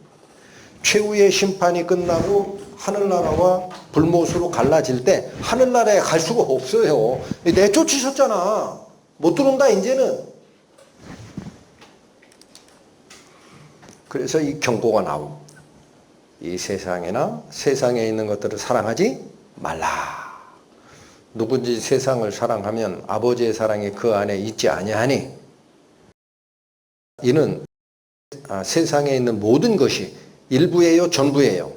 최후의 심판이 끝나고 하늘나라와 불못으로 갈라질 때 하늘나라에 갈 수가 없어요. 내쫓으셨잖아. 못 들어온다 이제는. 그래서 이 경고가 나오고 이 세상에나 세상에 있는 것들을 사랑하지 말라. 누구든지 세상을 사랑하면 아버지의 사랑이 그 안에 있지 아니하니 이는 세상에 있는 모든 것이 일부예요, 전부예요.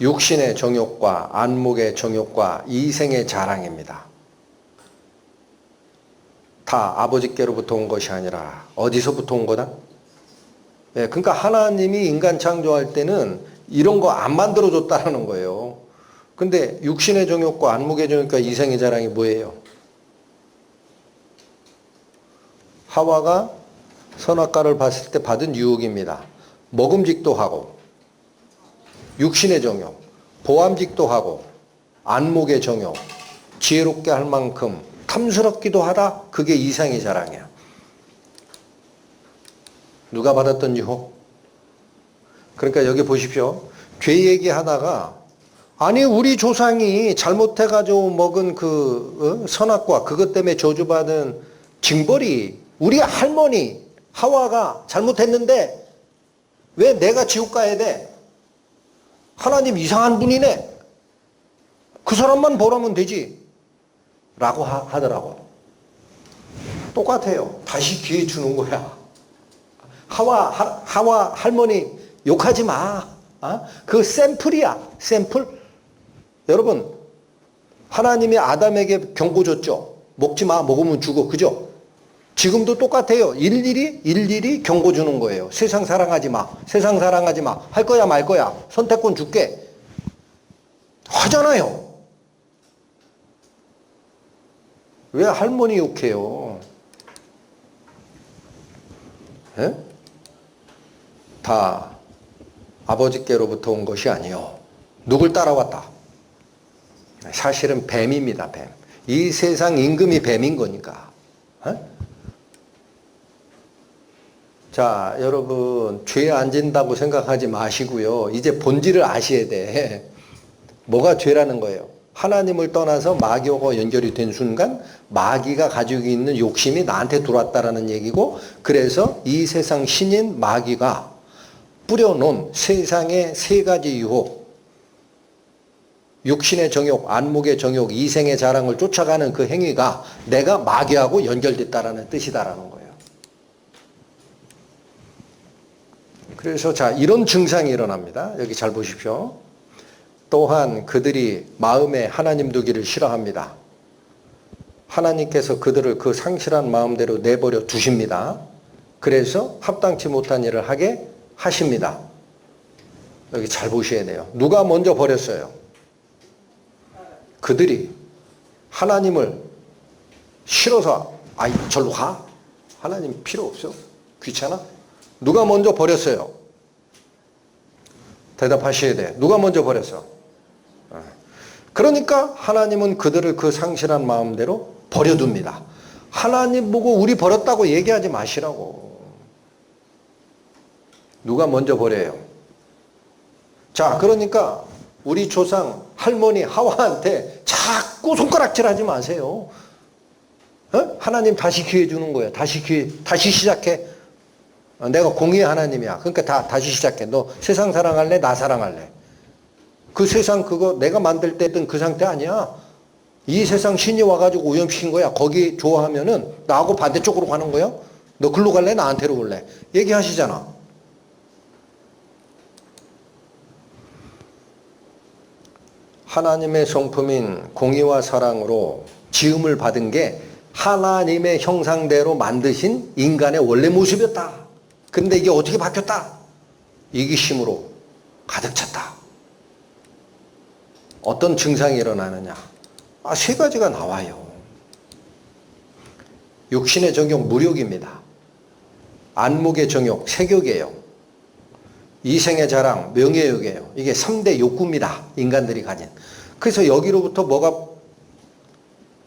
육신의 정욕과 안목의 정욕과 이생의 자랑입니다. 다 아버지께로부터 온 것이 아니라 어디서부터 온 거다? 예, 그러니까 하나님이 인간 창조할 때는 이런 거 안 만들어줬다는 거예요. 근데 육신의 정욕과 안목의 정욕과 이생의 자랑이 뭐예요? 하와가 선악과를 봤을 때 받은 유혹입니다. 먹음직도 하고 육신의 정욕, 보암직도 하고 안목의 정욕, 지혜롭게 할 만큼 탐스럽기도 하다. 그게 이상의 자랑이야. 누가 받았던 유혹? 그러니까 여기 보십시오. 죄 얘기하다가 아니 우리 조상이 잘못해가지고 먹은 그 선악과 그것 때문에 저주받은 징벌이 우리 할머니 하와가 잘못했는데 왜 내가 지옥 가야 돼? 하나님 이상한 분이네. 그 사람만 보라면 되지. 라고 하더라고. 똑같아요. 다시 기회 주는 거야. 하와 할머니 욕하지 마. 그 샘플이야. 샘플. 여러분 하나님이 아담에게 경고 줬죠. 먹지 마, 먹으면 죽어. 그죠? 지금도 똑같아요. 일일이 경고 주는 거예요. 세상 사랑하지 마. 세상 사랑하지 마. 할 거야 말 거야. 선택권 줄게. 하잖아요. 왜 할머니 욕해요? 예? 다 아버지께로부터 온 것이 아니요. 누굴 따라왔다? 사실은 뱀입니다. 뱀. 이 세상 임금이 뱀인 거니까. 예? 자, 여러분 죄 안 진다고 생각하지 마시고요. 이제 본질을 아셔야 돼. 뭐가 죄라는 거예요? 하나님을 떠나서 마귀와 연결이 된 순간 마귀가 가지고 있는 욕심이 나한테 들어왔다라는 얘기고, 그래서 이 세상 신인 마귀가 뿌려놓은 세상의 세 가지 유혹, 육신의 정욕, 안목의 정욕, 이생의 자랑을 쫓아가는 그 행위가 내가 마귀하고 연결됐다라는 뜻이다라는 거예요. 그래서 자, 이런 증상이 일어납니다. 여기 잘 보십시오. 또한 그들이 마음에 하나님 두기를 싫어합니다. 하나님께서 그들을 그 상실한 마음대로 내버려 두십니다. 그래서 합당치 못한 일을 하게 하십니다. 여기 잘 보셔야 돼요. 누가 먼저 버렸어요? 그들이 하나님을 싫어서 아이 절로 가. 하나님 필요 없어. 귀찮아. 누가 먼저 버렸어요? 대답하셔야 돼. 누가 먼저 버렸어? 그러니까 하나님은 그들을 그 상실한 마음대로 버려둡니다. 하나님 보고 우리 버렸다고 얘기하지 마시라고. 누가 먼저 버려요? 자, 그러니까 우리 조상 할머니 하와한테 자꾸 손가락질하지 마세요. 어? 하나님 다시 기회 주는 거예요. 다시 시작해. 내가 공의의 하나님이야. 그러니까 다시 시작해. 너 세상 사랑할래? 나 사랑할래? 그 세상 그거 내가 만들 때 했던 그 상태 아니야. 이 세상 신이 와가지고 오염시킨 거야. 거기 좋아하면은 나하고 반대쪽으로 가는 거야. 너 글로 갈래? 나한테로 올래? 얘기하시잖아. 하나님의 성품인 공의와 사랑으로 지음을 받은 게 하나님의 형상대로 만드신 인간의 원래 모습이었다. 근데 이게 어떻게 바뀌었다? 이기심으로 가득 찼다. 어떤 증상이 일어나느냐? 세 가지가 나와요. 육신의 정욕, 무욕입니다. 안목의 정욕, 색욕이에요. 이생의 자랑, 명예욕이에요. 이게 3대 욕구입니다. 인간들이 가진. 그래서 여기로부터 뭐가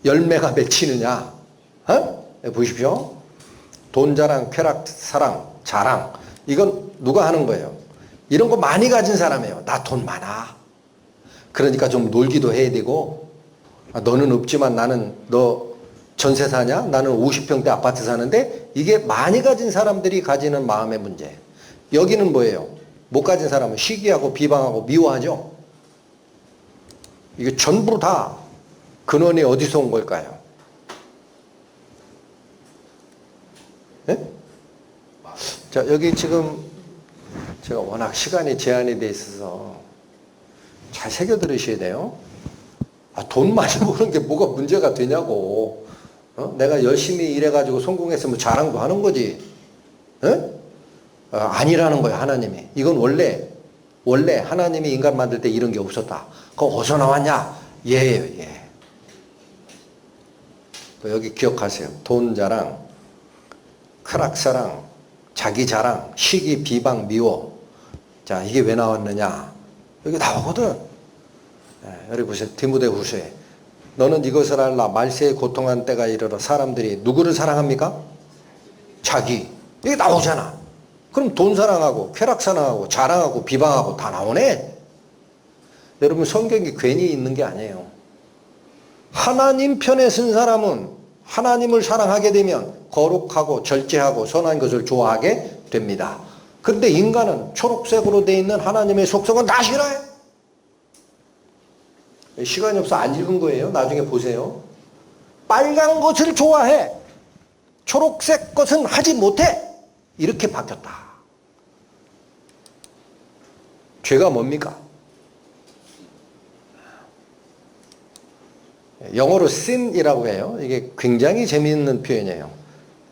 열매가 맺히느냐? 보십시오. 돈 자랑, 쾌락, 사랑, 자랑. 이건 누가 하는 거예요? 이런 거 많이 가진 사람이에요. 나 돈 많아. 그러니까 좀 놀기도 해야 되고, 너는 없지만 나는 너 전세 사냐? 나는 50평대 아파트 사는데, 이게 많이 가진 사람들이 가지는 마음의 문제. 여기는 뭐예요? 못 가진 사람은 시기하고 비방하고 미워하죠. 이게 전부 다 근원이 어디서 온 걸까요? 네? 자, 여기 지금 제가 워낙 시간이 제한이 돼 있어서 잘 새겨 들으셔야 돼요. 돈 많이 버는 게 뭐가 문제가 되냐고. 내가 열심히 일해가지고 성공했으면 자랑도 하는 거지. 아니라는 거예요, 하나님이. 이건 원래 하나님이 인간 만들 때 이런 게 없었다. 그거 어디서 나왔냐? 예예요, 예. 여기 기억하세요. 돈 자랑, 쾌락사랑, 자기 자랑, 시기, 비방, 미워. 자, 이게 왜 나왔느냐? 여기 나오거든. 여기 보세요. 디모데후서에 너는 이것을 알라. 말세에 고통한 때가 이르러 사람들이 누구를 사랑합니까? 자기. 이게 나오잖아. 그럼 돈 사랑하고 쾌락 사랑하고 자랑하고 비방하고 다 나오네. 여러분, 성경이 괜히 있는 게 아니에요. 하나님 편에 쓴 사람은 하나님을 사랑하게 되면 거룩하고 절제하고 선한 것을 좋아하게 됩니다. 그런데 인간은 초록색으로 되어 있는 하나님의 속성은 다 싫어해. 시간이 없어 안 읽은 거예요. 나중에 보세요. 빨간 것을 좋아해. 초록색 것은 하지 못해. 이렇게 바뀌었다. 죄가 뭡니까? 영어로 sin이라고 해요. 이게 굉장히 재미있는 표현이에요.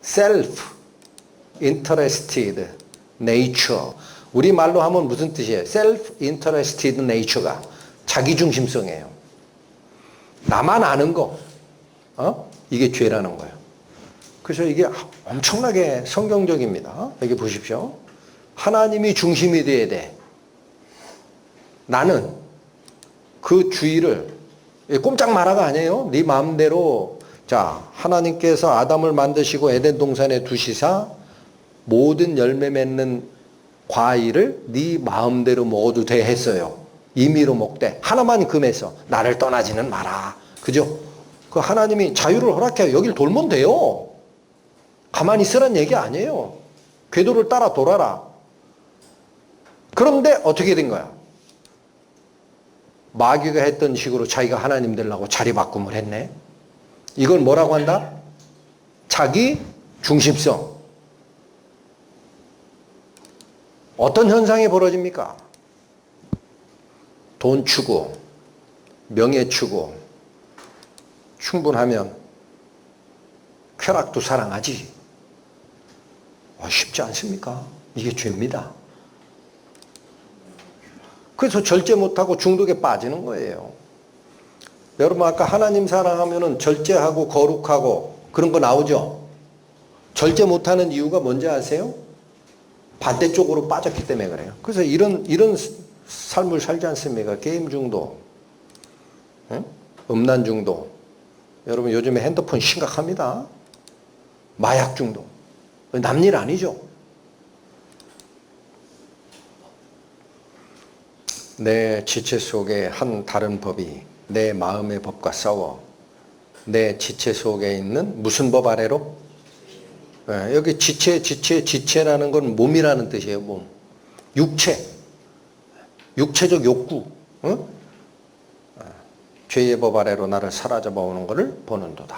self-interested nature. 우리말로 하면 무슨 뜻이에요? self-interested nature가 자기중심성이에요. 나만 아는 거. 이게 죄라는 거예요. 그래서 이게 엄청나게 성경적입니다. 여기 보십시오. 하나님이 중심이 돼야 돼. 나는 그 주의를 꼼짝 마라가 아니에요. 네 마음대로. 자, 하나님께서 아담을 만드시고 에덴 동산에 두시사 모든 열매 맺는 과일을 네 마음대로 먹어도 돼 했어요. 임의로 먹되 하나만 금해서 나를 떠나지는 마라. 그죠? 그 하나님이 자유를 허락해요. 여길 돌면 돼요. 가만히 있으란 얘기 아니에요. 궤도를 따라 돌아라. 그런데 어떻게 된 거야? 마귀가 했던 식으로 자기가 하나님 되려고 자리 바꿈을 했네. 이걸 뭐라고 한다? 자기 중심성. 어떤 현상이 벌어집니까? 돈 추구, 명예 추구, 충분하면 쾌락도 사랑하지. 쉽지 않습니까? 이게 죄입니다. 그래서 절제 못하고 중독에 빠지는 거예요. 여러분 아까 하나님 사랑하면은 절제하고 거룩하고 그런 거 나오죠? 절제 못하는 이유가 뭔지 아세요? 반대쪽으로 빠졌기 때문에 그래요. 그래서 이런 삶을 살지 않습니까? 게임 중독, 음란 중독. 여러분 요즘에 핸드폰 심각합니다. 마약 중독. 남일 아니죠? 내 지체 속에 한 다른 법이 내 마음의 법과 싸워. 내 지체 속에 있는 무슨 법 아래로? 여기 지체라는 건 몸이라는 뜻이에요. 몸. 육체적 욕구. 죄의 법 아래로 나를 사로잡아 오는 것을 보는도다.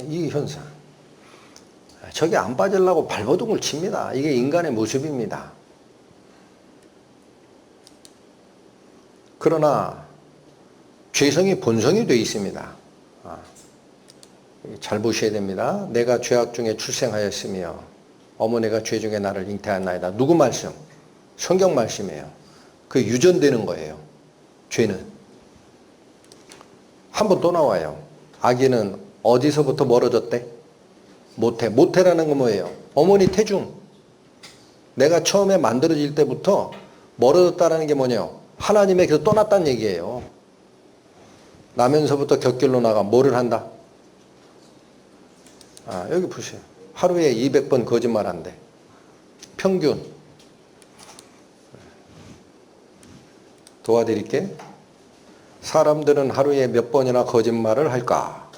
이 현상. 저기 안 빠지려고 발버둥을 칩니다. 이게 인간의 모습입니다. 그러나 죄성이 본성이 되어 있습니다. 잘 보셔야 됩니다. 내가 죄악 중에 출생하였으며 어머니가 죄 중에 나를 잉태하나이다. 누구 말씀? 성경 말씀이에요. 그 유전되는 거예요. 죄는. 한 번 또 나와요. 아기는 어디서부터 멀어졌대? 모태라는 건 뭐예요? 어머니 태중. 내가 처음에 만들어질 때부터 멀어졌다는 게 뭐냐요? 하나님에게서 떠났다는 얘기예요. 나면서부터 곁길로 나가 뭐를 한다? 여기 보세요. 하루에 200번 거짓말한대. 평균. 도와드릴게. 사람들은 하루에 몇 번이나 거짓말을 할까?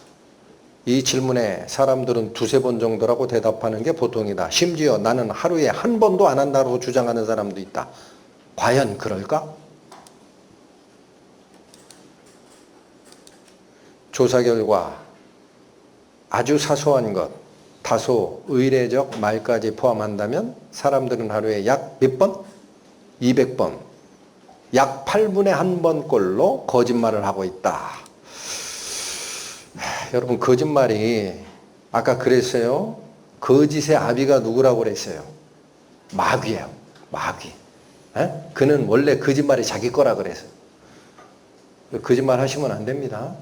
이 질문에 사람들은 두세 번 정도라고 대답하는 게 보통이다. 심지어 나는 하루에 한 번도 안 한다고 주장하는 사람도 있다. 과연 그럴까? 조사 결과 아주 사소한 것, 다소 의례적 말까지 포함한다면 사람들은 하루에 약 몇 번? 200번. 약 8분의 1번꼴로 거짓말을 하고 있다. 여러분 거짓말이 아까 그랬어요. 거짓의 아비가 누구라고 그랬어요? 마귀예요. 마귀. 그는 원래 거짓말이 자기 거라 그랬어요. 거짓말 하시면 안 됩니다.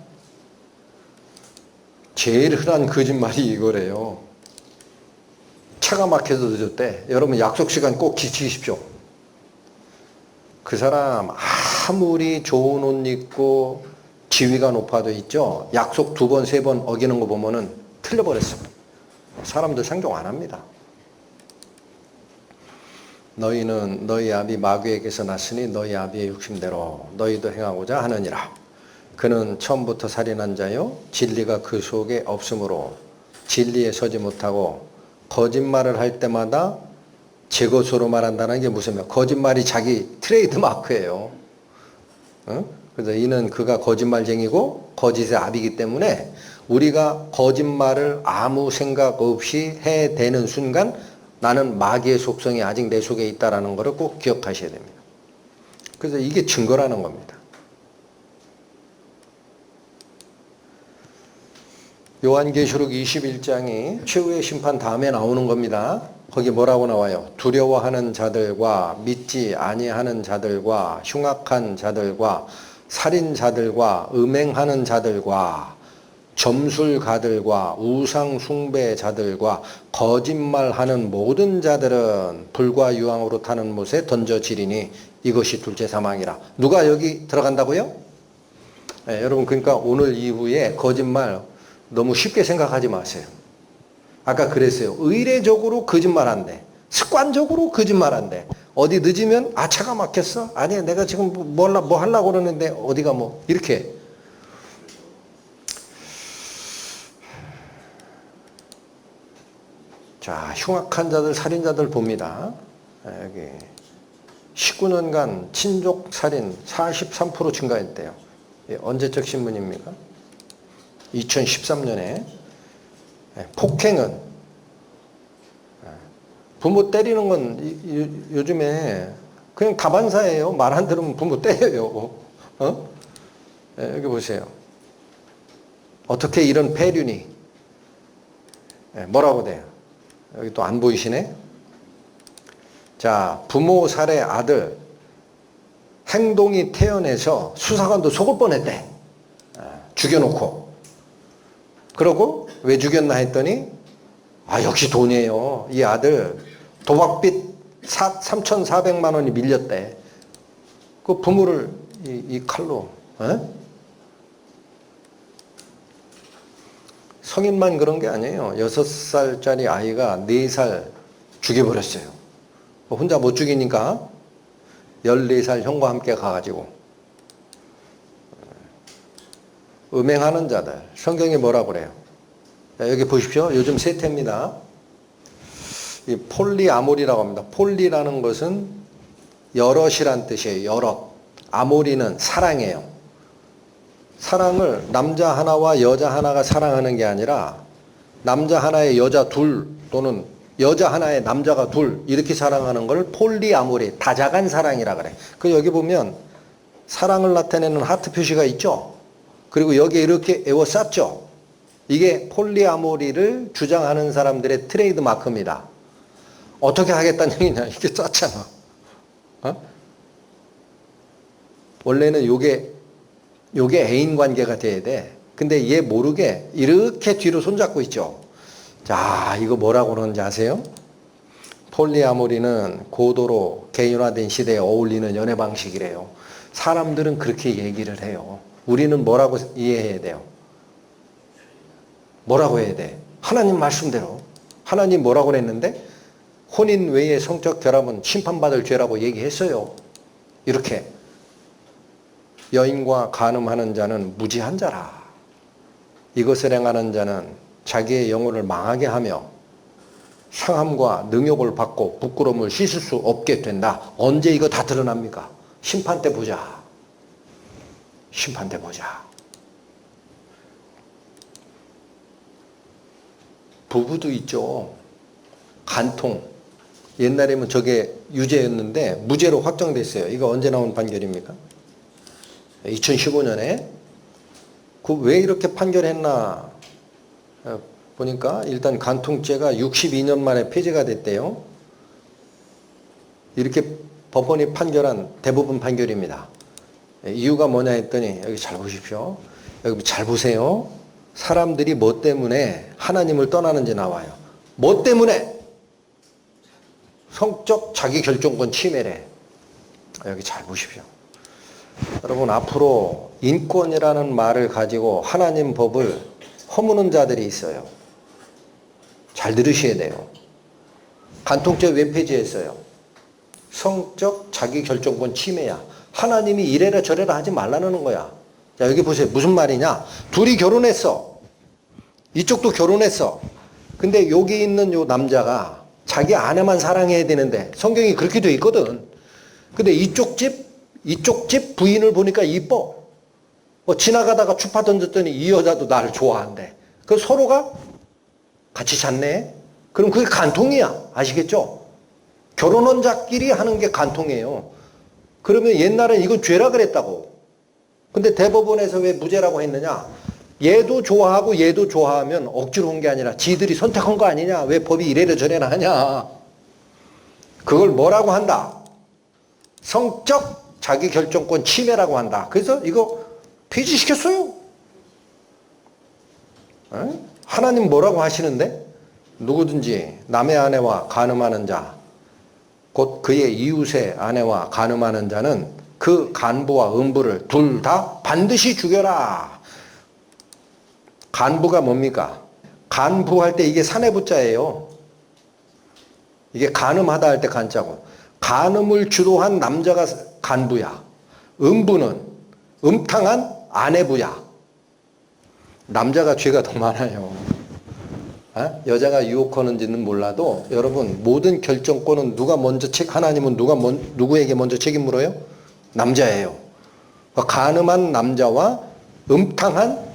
제일 흔한 거짓말이 이거래요. 차가 막혀서 늦었대. 여러분 약속 시간 꼭 지키십시오. 그 사람 아무리 좋은 옷 입고 지위가 높아도 있죠. 약속 2번, 3번 어기는 거 보면은 틀려버렸어. 사람들 상종 안 합니다. 너희는 너희 아비 마귀에게서 났으니 너희 아비의 욕심대로 너희도 행하고자 하느니라. 그는 처음부터 살인한 자요 진리가 그 속에 없으므로 진리에 서지 못하고 거짓말을 할 때마다 제 것으로 말한다는 게 무슨 말? 거짓말이 자기 트레이드 마크예요. 그래서 이는 그가 거짓말쟁이고 거짓의 아비이기 때문에 우리가 거짓말을 아무 생각 없이 해대는 순간 나는 마귀의 속성이 아직 내 속에 있다는 것을 꼭 기억하셔야 됩니다. 그래서 이게 증거라는 겁니다. 요한계시록 21장이 최후의 심판 다음에 나오는 겁니다. 거기 뭐라고 나와요? 두려워하는 자들과 믿지 아니하는 자들과 흉악한 자들과 살인자들과 음행하는 자들과 점술가들과 우상 숭배자들과 거짓말하는 모든 자들은 불과 유황으로 타는 못에 던져지리니 이것이 둘째 사망이라. 누가 여기 들어간다고요? 네, 여러분 그러니까 오늘 이후에 거짓말 너무 쉽게 생각하지 마세요. 아까 그랬어요. 의례적으로 거짓말한대. 습관적으로 거짓말한대. 어디 늦으면 아 차가 막혔어? 아니야 내가 지금 뭐 하려고 그러는데 어디가 뭐 이렇게. 자, 흉악한 자들, 살인자들 봅니다. 여기 19년간 친족 살인 43% 증가했대요. 언제적 신문입니까? 2013년에. 폭행은 부모 때리는 건 요즘에 그냥 다반사예요. 말 안 들으면 부모 때려요. 여기 보세요. 어떻게 이런 폐륜이 뭐라고 돼요? 여기 또 안 보이시네? 자, 부모 살해 아들 행동이 태연해서 수사관도 속을 뻔했대. 죽여놓고. 그러고 왜 죽였나 했더니 아 역시 돈이에요. 이 아들 도박빚 3,400만 원이 밀렸대. 그 부모를 이 칼로. 성인만 그런 게 아니에요. 6살짜리 아이가 4살 죽여버렸어요. 혼자 못 죽이니까 14살 형과 함께 가가지고. 음행하는 자들. 성경이 뭐라고 그래요? 여기 보십시오. 요즘 세태입니다. 이 폴리아모리라고 합니다. 폴리라는 것은 여럿이란 뜻이에요. 여럿. 아모리는 사랑이에요. 사랑을 남자 하나와 여자 하나가 사랑하는 게 아니라 남자 하나에 여자 둘 또는 여자 하나에 남자가 둘 이렇게 사랑하는 걸 폴리아모리, 다자간 사랑이라 그래. 그 여기 보면 사랑을 나타내는 하트 표시가 있죠. 그리고 여기에 이렇게 에워쌌죠. 이게 폴리아모리를 주장하는 사람들의 트레이드 마크입니다. 어떻게 하겠다는 얘기냐. 이게 쌌잖아. 원래는 요게 애인 관계가 돼야 돼. 근데 얘 모르게 이렇게 뒤로 손잡고 있죠. 자, 이거 뭐라고 그러는지 아세요? 폴리아모리는 고도로 개인화된 시대에 어울리는 연애 방식이래요. 사람들은 그렇게 얘기를 해요. 우리는 뭐라고 이해해야 돼요? 뭐라고 해야 돼? 하나님 말씀대로. 하나님 뭐라고 그랬는데? 혼인 외의 성적 결합은 심판받을 죄라고 얘기했어요. 이렇게. 여인과 간음하는 자는 무지한 자라. 이것을 행하는 자는 자기의 영혼을 망하게 하며 상함과 능욕을 받고 부끄러움을 씻을 수 없게 된다. 언제 이거 다 드러납니까? 심판 때 보자. 심판 때 보자. 부부도 있죠. 간통. 옛날에는 저게 유죄였는데 무죄로 확정됐어요. 이거 언제 나온 판결입니까? 2015년에. 그 왜 이렇게 판결했나 보니까 일단 간통죄가 62년 만에 폐지가 됐대요. 이렇게 법원이 판결한 대부분 판결입니다. 이유가 뭐냐 했더니 여기 잘 보십시오. 여기 잘 보세요. 사람들이 뭐 때문에 하나님을 떠나는지 나와요. 뭐 때문에? 성적 자기결정권 침해래. 여기 잘 보십시오. 여러분 앞으로 인권이라는 말을 가지고 하나님 법을 허무는 자들이 있어요. 잘 들으셔야 돼요. 간통죄 왜 폐지했어요? 성적 자기결정권 침해야. 하나님이 이래라 저래라 하지 말라는 거야. 자, 여기 보세요. 무슨 말이냐? 둘이 결혼했어. 이쪽도 결혼했어. 근데 여기 있는 요 남자가 자기 아내만 사랑해야 되는데 성경이 그렇게 돼 있거든. 근데 이쪽 집 부인을 보니까 이뻐. 지나가다가 추파 던졌더니 이 여자도 나를 좋아한대. 그 서로가 같이 잤네. 그럼 그게 간통이야. 아시겠죠? 결혼원자끼리 하는 게 간통이에요. 그러면 옛날엔 이건 죄라 그랬다고. 근데 대법원에서 왜 무죄라고 했느냐? 얘도 좋아하고 얘도 좋아하면 억지로 온 게 아니라 지들이 선택한 거 아니냐? 왜 법이 이래라 저래라 하냐? 그걸 뭐라고 한다? 성적 자기결정권 침해라고 한다. 그래서 이거 폐지시켰어요. 하나님 뭐라고 하시는데? 누구든지 남의 아내와 간음하는 자, 곧 그의 이웃의 아내와 간음하는 자는 그 간부와 음부를 둘 다 반드시 죽여라. 간부가 뭡니까? 간부할 때 이게 사내부자예요. 이게 간음하다 할 때 간자고. 간음을 주도한 남자가 간부야. 음부는 음탕한 아내부야. 남자가 죄가 더 많아요. 여자가 유혹하는지는 몰라도 여러분 모든 결정권은 누가 먼저 하나님은 누구에게 먼저 책임 물어요? 남자예요. 간음한 남자와 음탕한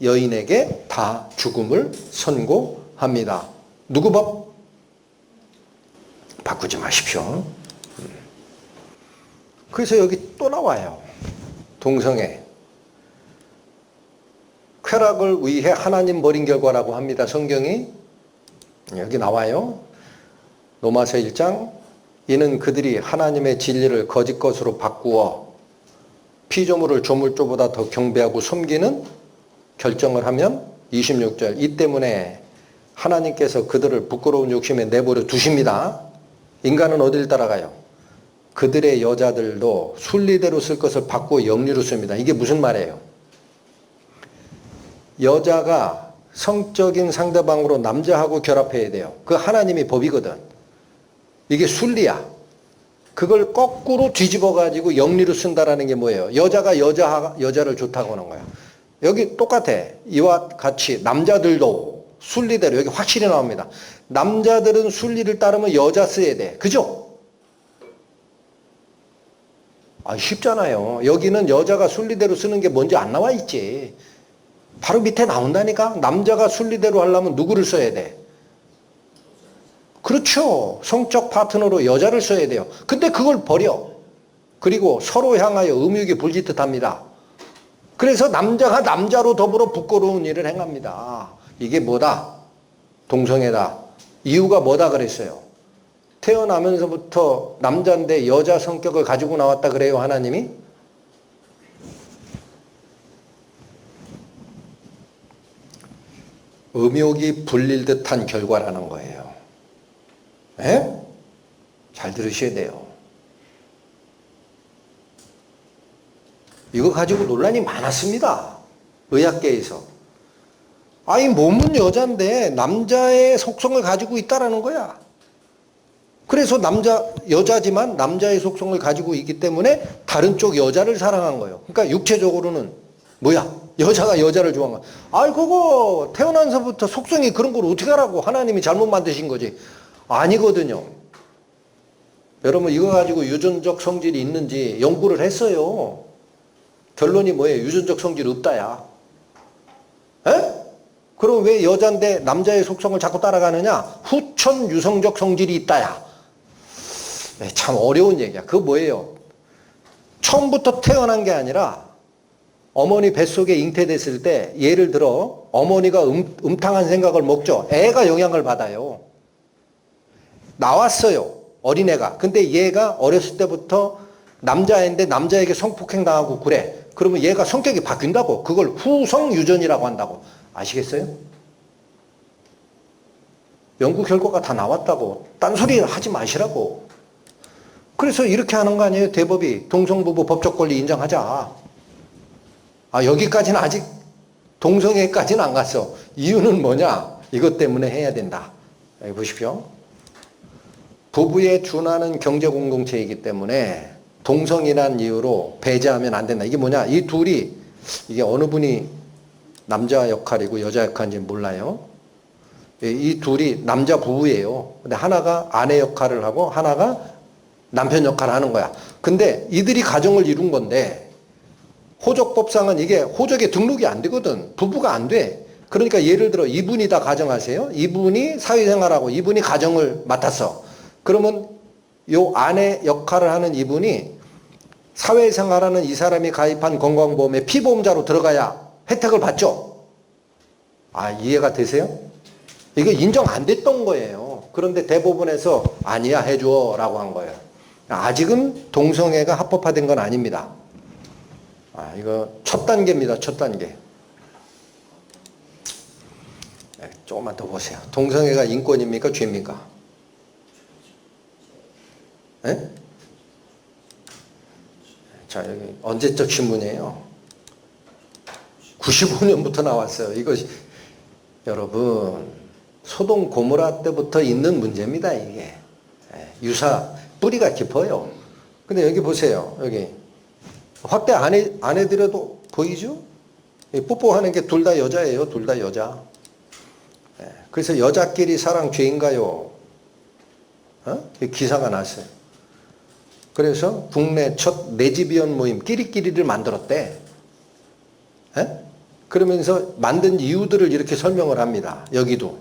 여인에게 다 죽음을 선고합니다. 누구 법? 바꾸지 마십시오. 그래서 여기 또 나와요. 동성애. 쾌락을 위해 하나님 버린 결과라고 합니다. 성경이 여기 나와요. 로마서 1장 이는 그들이 하나님의 진리를 거짓 것으로 바꾸어 피조물을 조물조보다 더 경배하고 섬기는 결정을 하면 26절 이 때문에 하나님께서 그들을 부끄러운 욕심에 내버려 두십니다. 인간은 어딜 따라가요? 그들의 여자들도 순리대로 쓸 것을 바꾸어 영리로 씁니다. 이게 무슨 말이에요? 여자가 성적인 상대방으로 남자하고 결합해야 돼요. 그 하나님이 법이거든. 이게 순리야. 그걸 거꾸로 뒤집어 가지고 영리로 쓴다라는 게 뭐예요? 여자가 여자를 좋다고 하는 거야. 여기 똑같아. 이와 같이 남자들도 순리대로 여기 확실히 나옵니다. 남자들은 순리를 따르면 여자 써야 돼. 그죠? 쉽잖아요. 여기는 여자가 순리대로 쓰는 게 뭔지 안 나와 있지. 바로 밑에 나온다니까. 남자가 순리대로 하려면 누구를 써야 돼? 그렇죠. 성적 파트너로 여자를 써야 돼요. 근데 그걸 버려. 그리고 서로 향하여 음욕이 불짓듯 합니다. 그래서 남자가 남자로 더불어 부끄러운 일을 행합니다. 이게 뭐다? 동성애다. 이유가 뭐다 그랬어요? 태어나면서부터 남자인데 여자 성격을 가지고 나왔다 그래요, 하나님이? 음욕이 불릴 듯한 결과라는 거예요. 에? 잘 들으셔야 돼요. 이거 가지고 논란이 많았습니다. 의학계에서. 몸은 여자인데 남자의 속성을 가지고 있다라는 거야. 그래서 여자지만 남자의 속성을 가지고 있기 때문에 다른 쪽 여자를 사랑한 거예요. 그러니까 육체적으로는 뭐야? 여자가 여자를 좋아한 거야. 그거 태어나서부터 속성이 그런 걸 어떻게 하라고? 하나님이 잘못 만드신 거지. 아니거든요. 여러분 이거 가지고 유전적 성질이 있는지 연구를 했어요. 결론이 뭐예요? 유전적 성질 없다야. 에? 그럼 왜 여잔데 남자의 속성을 자꾸 따라가느냐? 후천 유성적 성질이 있다야. 참 어려운 얘기야. 그거 뭐예요? 처음부터 태어난 게 아니라 어머니 뱃속에 잉태됐을 때 예를 들어 어머니가 음탕한 생각을 먹죠. 애가 영향을 받아요. 나왔어요. 어린애가. 근데 얘가 어렸을 때부터 남자애인데 남자에게 성폭행 당하고 그래. 그러면 얘가 성격이 바뀐다고. 그걸 후성유전이라고 한다고. 아시겠어요? 연구 결과가 다 나왔다고. 딴소리 하지 마시라고. 그래서 이렇게 하는 거 아니에요? 대법이 동성부부 법적 권리 인정하자. 여기까지는 아직 동성애까지는 안 갔어. 이유는 뭐냐? 이것 때문에 해야 된다. 여기 보십시오. 부부에 준하는 경제 공동체이기 때문에 동성이라는 이유로 배제하면 안 된다. 이게 뭐냐? 이 둘이 이게 어느 분이 남자 역할이고 여자 역할인지 몰라요. 이 둘이 남자 부부예요. 근데 하나가 아내 역할을 하고 하나가 남편 역할을 하는 거야. 근데 이들이 가정을 이룬 건데 호적법상은 이게 호적에 등록이 안 되거든. 부부가 안 돼. 그러니까 예를 들어 이분이 다 가정하세요. 이분이 사회생활하고 이분이 가정을 맡았어. 그러면 요 아내 역할을 하는 이분이 사회생활하는 이 사람이 가입한 건강보험에 피보험자로 들어가야 혜택을 받죠. 이해가 되세요? 이게 인정 안 됐던 거예요. 그런데 대법원에서 아니야 해줘 라고 한 거예요. 아직은 동성애가 합법화된 건 아닙니다. 이거 첫 단계입니다. 첫 단계. 조금만 더 보세요. 동성애가 인권입니까? 죄입니까? 네? 자, 여기 언제적 신문이에요? 95년부터 나왔어요. 이거 여러분 소돔 고모라 때부터 있는 문제입니다. 이게 유사 뿌리가 깊어요. 근데 여기 보세요. 여기 확대 안 해드려도 보이죠? 뽀뽀하는 게 둘 다 여자예요. 둘 다 여자. 그래서 여자끼리 사랑 죄인가요? 기사가 났어요. 그래서 국내 첫 레즈비언 모임 끼리끼리를 만들었대. 그러면서 만든 이유들을 이렇게 설명을 합니다. 여기도.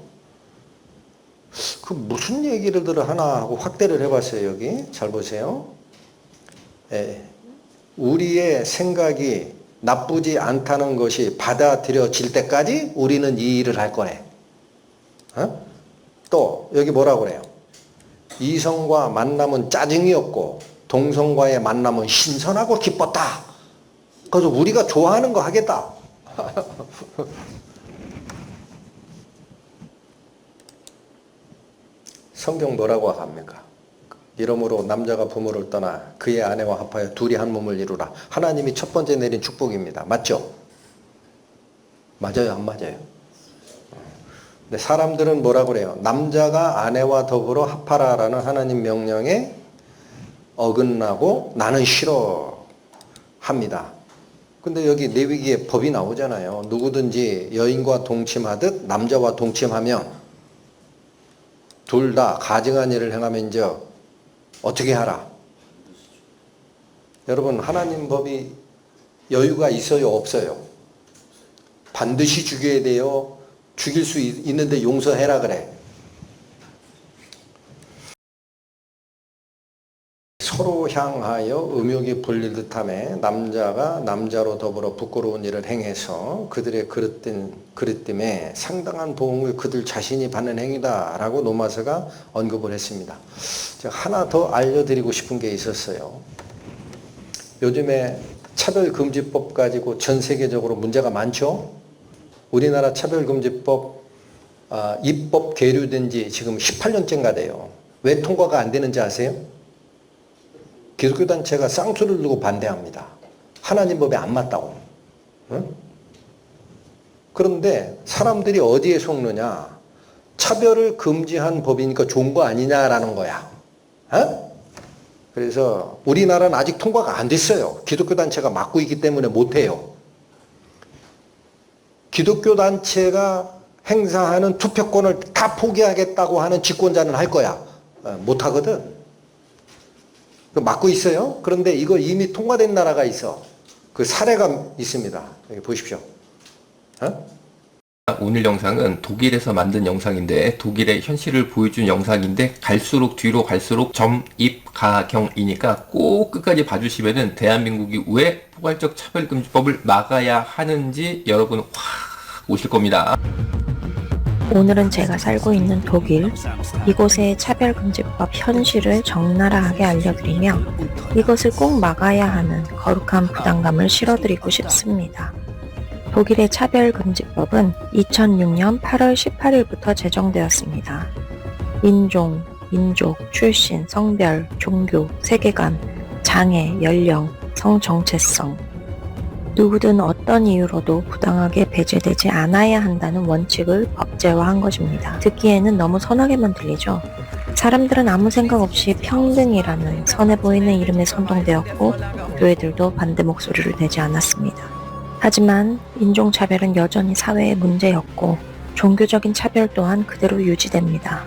그 무슨 얘기를 하나 하고 확대를 해봤어요. 여기 잘 보세요. 우리의 생각이 나쁘지 않다는 것이 받아들여질 때까지 우리는 이 일을 할 거래. 또 여기 뭐라고 그래요? 이성과 만남은 짜증이 없고 동성과의 만남은 신선하고 기뻤다. 그래서 우리가 좋아하는 거 하겠다. 성경 뭐라고 합니까? 이러므로 남자가 부모를 떠나 그의 아내와 합하여 둘이 한 몸을 이루라. 하나님이 첫 번째 내린 축복입니다. 맞죠? 맞아요? 안 맞아요? 근데 사람들은 뭐라고 그래요? 남자가 아내와 더불어 합하라라는 하나님 명령에 어긋나고 나는 싫어 합니다. 근데 여기 레위기에 법이 나오잖아요. 누구든지 여인과 동침하듯 남자와 동침하면 둘 다 가증한 일을 행하면 이제 어떻게 하라? 여러분 하나님 법이 여유가 있어요? 없어요? 반드시 죽여야 돼요? 죽일 수 있는데 용서해라 그래. 서로 향하여 음욕이 불릴 듯하며 남자가 남자로 더불어 부끄러운 일을 행해서 그들의 그릇됨에 상당한 보응을 그들 자신이 받는 행위다라고 노마서가 언급을 했습니다. 제가 하나 더 알려드리고 싶은 게 있었어요. 요즘에 차별금지법 가지고 전 세계적으로 문제가 많죠. 우리나라 차별금지법 입법 계류된 지 지금 18년째인가 돼요. 왜 통과가 안 되는지 아세요? 기독교단체가 쌍수를 두고 반대합니다. 하나님 법에 안 맞다고. 응? 그런데 사람들이 어디에 속느냐? 차별을 금지한 법이니까 좋은 거 아니냐라는 거야. 그래서 우리나라는 아직 통과가 안 됐어요. 기독교단체가 막고 있기 때문에 못해요. 기독교단체가 행사하는 투표권을 다 포기하겠다고 하는 집권자는 할 거야. 못하거든. 막고 있어요. 그런데 이거 이미 통과된 나라가 있어. 그 사례가 있습니다. 여기 보십시오. 오늘 영상은 독일에서 만든 영상인데 독일의 현실을 보여준 영상인데 갈수록 뒤로 갈수록 점입가경이니까 꼭 끝까지 봐주시면은 대한민국이 왜 포괄적 차별금지법을 막아야 하는지 여러분 확 오실 겁니다. 오늘은 제가 살고 있는 독일, 이곳의 차별금지법 현실을 적나라하게 알려드리며 이것을 꼭 막아야 하는 거룩한 부담감을 실어드리고 싶습니다. 독일의 차별금지법은 2006년 8월 18일부터 제정되었습니다. 인종, 민족, 출신, 성별, 종교, 세계관, 장애, 연령, 성정체성, 누구든 어떤 이유로도 부당하게 배제되지 않아야 한다는 원칙을 법제화한 것입니다. 듣기에는 너무 선하게만 들리죠? 사람들은 아무 생각 없이 평등이라는 선해 보이는 이름에 선동되었고 교회들도 반대 목소리를 내지 않았습니다. 하지만 인종차별은 여전히 사회의 문제였고 종교적인 차별 또한 그대로 유지됩니다.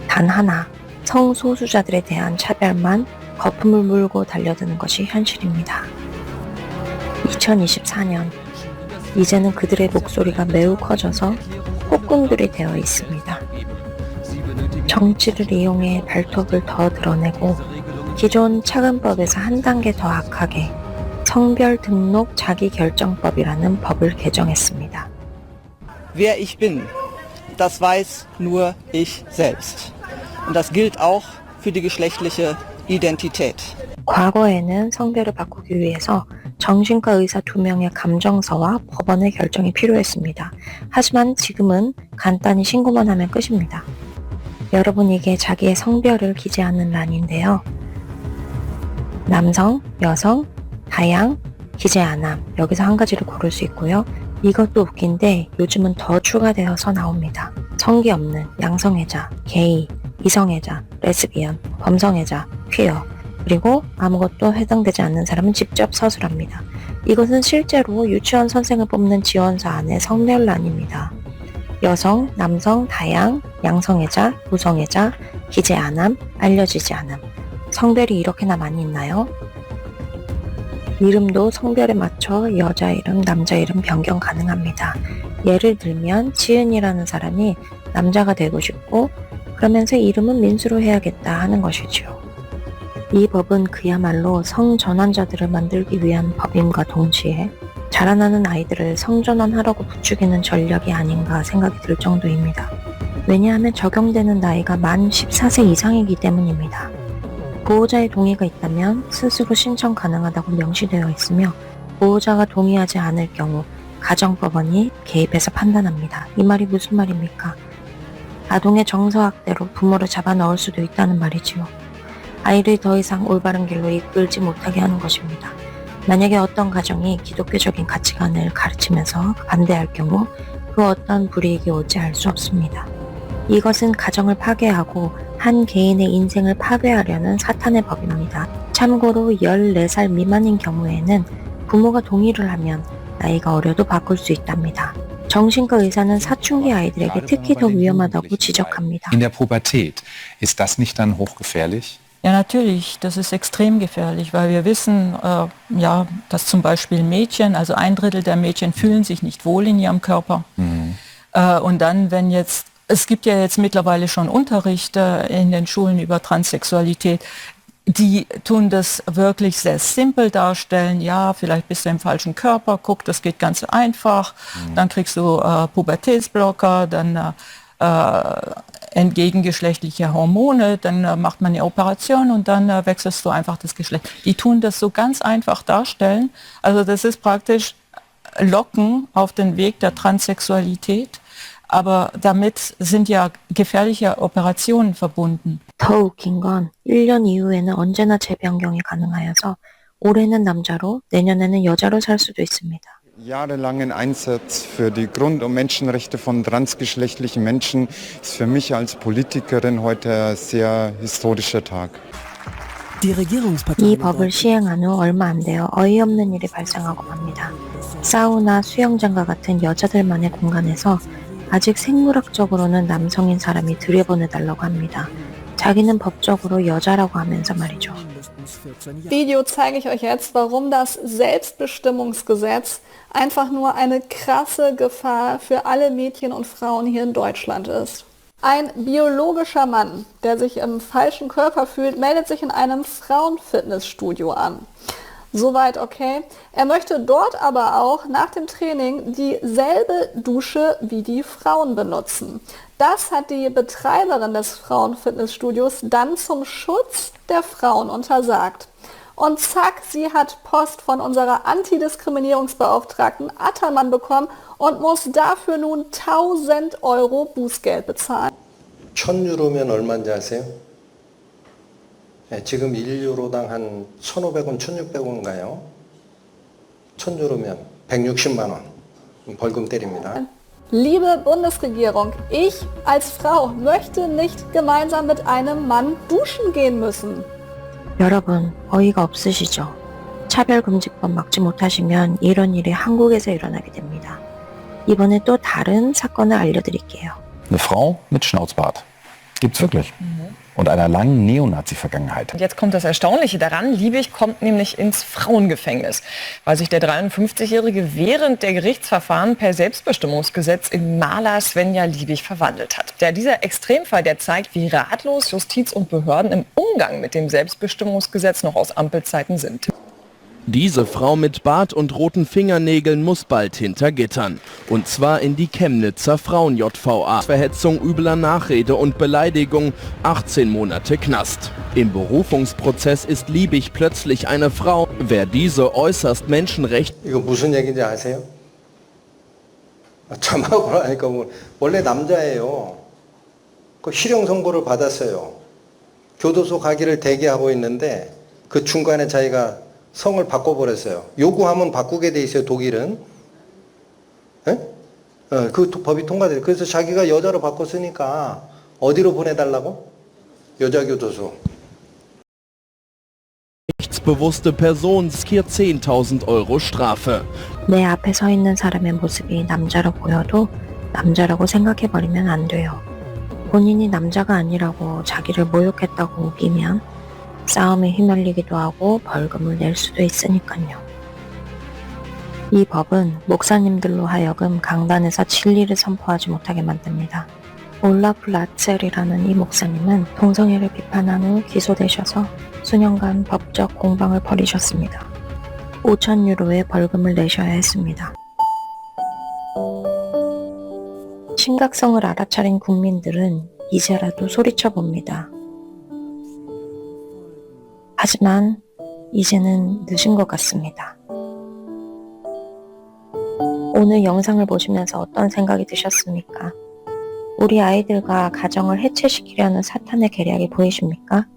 단 하나, 성소수자들에 대한 차별만 거품을 물고 달려드는 것이 현실입니다. 2024년, 이제는 그들의 목소리가 매우 커져서 폭군들이 되어 있습니다. 정치를 이용해 발톱을 더 드러내고 기존 차근법에서 한 단계 더 악하게 성별 등록 자기결정법이라는 법을 개정했습니다. wer ich bin, das weiß nur ich selbst. Und das gilt auch für die geschlechtliche Identität. 과거에는 성별을 바꾸기 위해서 정신과 의사 2명의 감정서와 법원의 결정이 필요했습니다. 하지만 지금은 간단히 신고만 하면 끝입니다. 여러분, 이게 자기의 성별을 기재하는 란인데요. 남성, 여성, 다양, 기재 안 함. 여기서 한 가지를 고를 수 있고요. 이것도 웃긴데 요즘은 더 추가되어서 나옵니다. 성기 없는 양성애자, 게이, 이성애자, 레즈비언, 범성애자, 퀴어, 그리고 아무것도 해당되지 않는 사람은 직접 서술합니다. 이것은 실제로 유치원 선생을 뽑는 지원서 안의 성별란입니다. 여성, 남성, 다양, 양성애자, 무성애자, 기재 안함, 알려지지 않음. 성별이 이렇게나 많이 있나요? 이름도 성별에 맞춰 여자 이름, 남자 이름 변경 가능합니다. 예를 들면 지은이라는 사람이 남자가 되고 싶고 그러면서 이름은 민수로 해야겠다 하는 것이죠. 이 법은 그야말로 성전환자들을 만들기 위한 법임과 동시에 자라나는 아이들을 성전환하려고 부추기는 전략이 아닌가 생각이 들 정도입니다. 왜냐하면 적용되는 나이가 만 14세 이상이기 때문입니다. 보호자의 동의가 있다면 스스로 신청 가능하다고 명시되어 있으며 보호자가 동의하지 않을 경우 가정법원이 개입해서 판단합니다. 이 말이 무슨 말입니까? 아동의 정서학대로 부모를 잡아 넣을 수도 있다는 말이지요. 아이를 더 이상 올바른 길로 이끌지 못하게 하는 것입니다. 만약에 어떤 가정이 기독교적인 가치관을 가르치면서 반대할 경우 그 어떤 불이익이 올지 알 수 없습니다. 이것은 가정을 파괴하고 한 개인의 인생을 파괴하려는 사탄의 법입니다. 참고로 14살 미만인 경우에는 부모가 동의를 하면 나이가 어려도 바꿀 수 있답니다. 정신과 의사는 사춘기 아이들에게 특히 더 위험하다고 지적합니다. In der Pubertät, ist das nicht dann hochgefährlich? Ja, natürlich, das ist extrem gefährlich, weil wir wissen, dass zum Beispiel Mädchen, also 1/3 der Mädchen fühlen sich nicht wohl in ihrem Körper. Und dann, es gibt ja jetzt mittlerweile schon Unterricht in den Schulen über Transsexualität, die tun das wirklich sehr simpel darstellen. Ja, vielleicht bist du im falschen Körper, guck, das geht ganz einfach. Dann kriegst du Pubertätsblocker, dann entgegengeschlechtliche Hormone, dann macht man eine Operation und dann wechselst du einfach das Geschlecht. Die tun das so ganz einfach darstellen. Also das ist praktisch Locken auf den Weg der Transsexualität. Aber damit sind ja gefährliche Operationen verbunden. 더 웃긴 건 1년 이후에는 언제나 재변경이 가능하여서 올해는 남자로 내년에는 여자로 살 수도 있습니다. Jahrelangen Einsatz für die Grund- und Menschenrechte von transgeschlechtlichen Menschen ist für mich als Politikerin heute ein sehr historischer Tag. 이 법을 시행한 후 얼마 안 되어 어이없는 일이 발생하고 맙니다. 사우나, 수영장과 같은 여자들만의 공간에서 아직 생물학적으로는 남성인 사람이 들여보내달라고 합니다. 자기는 법적으로 여자라고 하면서 말이죠. Video zeige ich euch jetzt, warum das Selbstbestimmungsgesetz einfach nur eine krasse Gefahr für alle Mädchen und Frauen hier in Deutschland ist. Ein biologischer Mann, der sich im falschen Körper fühlt, meldet sich in einem Frauenfitnessstudio an. Soweit okay. Er möchte dort aber auch nach dem Training dieselbe Dusche wie die Frauen benutzen. Das hat die Betreiberin des Frauenfitnessstudios dann zum Schutz der Frauen untersagt. Und zack, sie hat Post von unserer Antidiskriminierungsbeauftragten Attermann bekommen und muss dafür nun 1.000 Euro Bußgeld bezahlen. 1,000유로면 얼마인지 아세요? 네, 지금 1유로당 한 1,500원, 1,600원인가요? 1,000유로면 160만 원 벌금 때립니다. Liebe Bundesregierung, ich als Frau möchte nicht gemeinsam mit einem Mann duschen gehen müssen. 여러분, 어이가 없으시죠? 차별금지법 막지 못하시면 이런 일이 한국에서 일어나게 됩니다. 이번에 또 다른 사건을 알려드릴게요. Eine Frau mit Schnauzbart. Gibt's wirklich. Und einer langen Neonazi-Vergangenheit. Jetzt kommt das Erstaunliche daran. Liebig kommt nämlich ins Frauengefängnis, weil sich der 53-Jährige während der Gerichtsverfahren per Selbstbestimmungsgesetz in Maler Svenja Liebig verwandelt hat. Dieser Extremfall, der zeigt, wie ratlos Justiz und Behörden im Umgang mit dem Selbstbestimmungsgesetz noch aus Ampelzeiten sind. Diese Frau mit Bart und roten Fingernägeln muss bald hinter Gittern. Und zwar in die Chemnitzer Frauen-JVA. Verhetzung, übler Nachrede und Beleidigung, 18 Monate Knast. Im Berufungsprozess ist Liebig plötzlich eine Frau. Wer diese äußerst 이거 무슨 얘기인지 아세요? 자막으로 하니까 원래 남자예요. 그 실형 선고를 받았어요. 교도소 가기를 대기하고 있는데 그 중간에 자기가 성을 바꿔버렸어요. 요구하면 바꾸게 돼 있어요, 독일은. 에? 그 법이 통과돼요. 그래서 자기가 여자로 바꿨으니까 어디로 보내달라고? 여자 교도소. Rechtsbewusste Person riskiert 10.000 Euro Strafe. 내 앞에 서 있는 사람의 모습이 남자로 보여도 남자라고 생각해버리면 안 돼요. 본인이 남자가 아니라고 자기를 모욕했다고 우기면 싸움에 휘말리기도 하고 벌금을 낼 수도 있으니까요. 이 법은 목사님들로 하여금 강단에서 진리를 선포하지 못하게 만듭니다. 올라프 라첼이라는 이 목사님은 동성애를 비판한 후 기소되셔서 수년간 법적 공방을 벌이셨습니다. 5,000유로의 벌금을 내셔야 했습니다. 심각성을 알아차린 국민들은 이제라도 소리쳐 봅니다. 하지만 이제는 늦은 것 같습니다. 오늘 영상을 보시면서 어떤 생각이 드셨습니까? 우리 아이들과 가정을 해체시키려는 사탄의 계략이 보이십니까?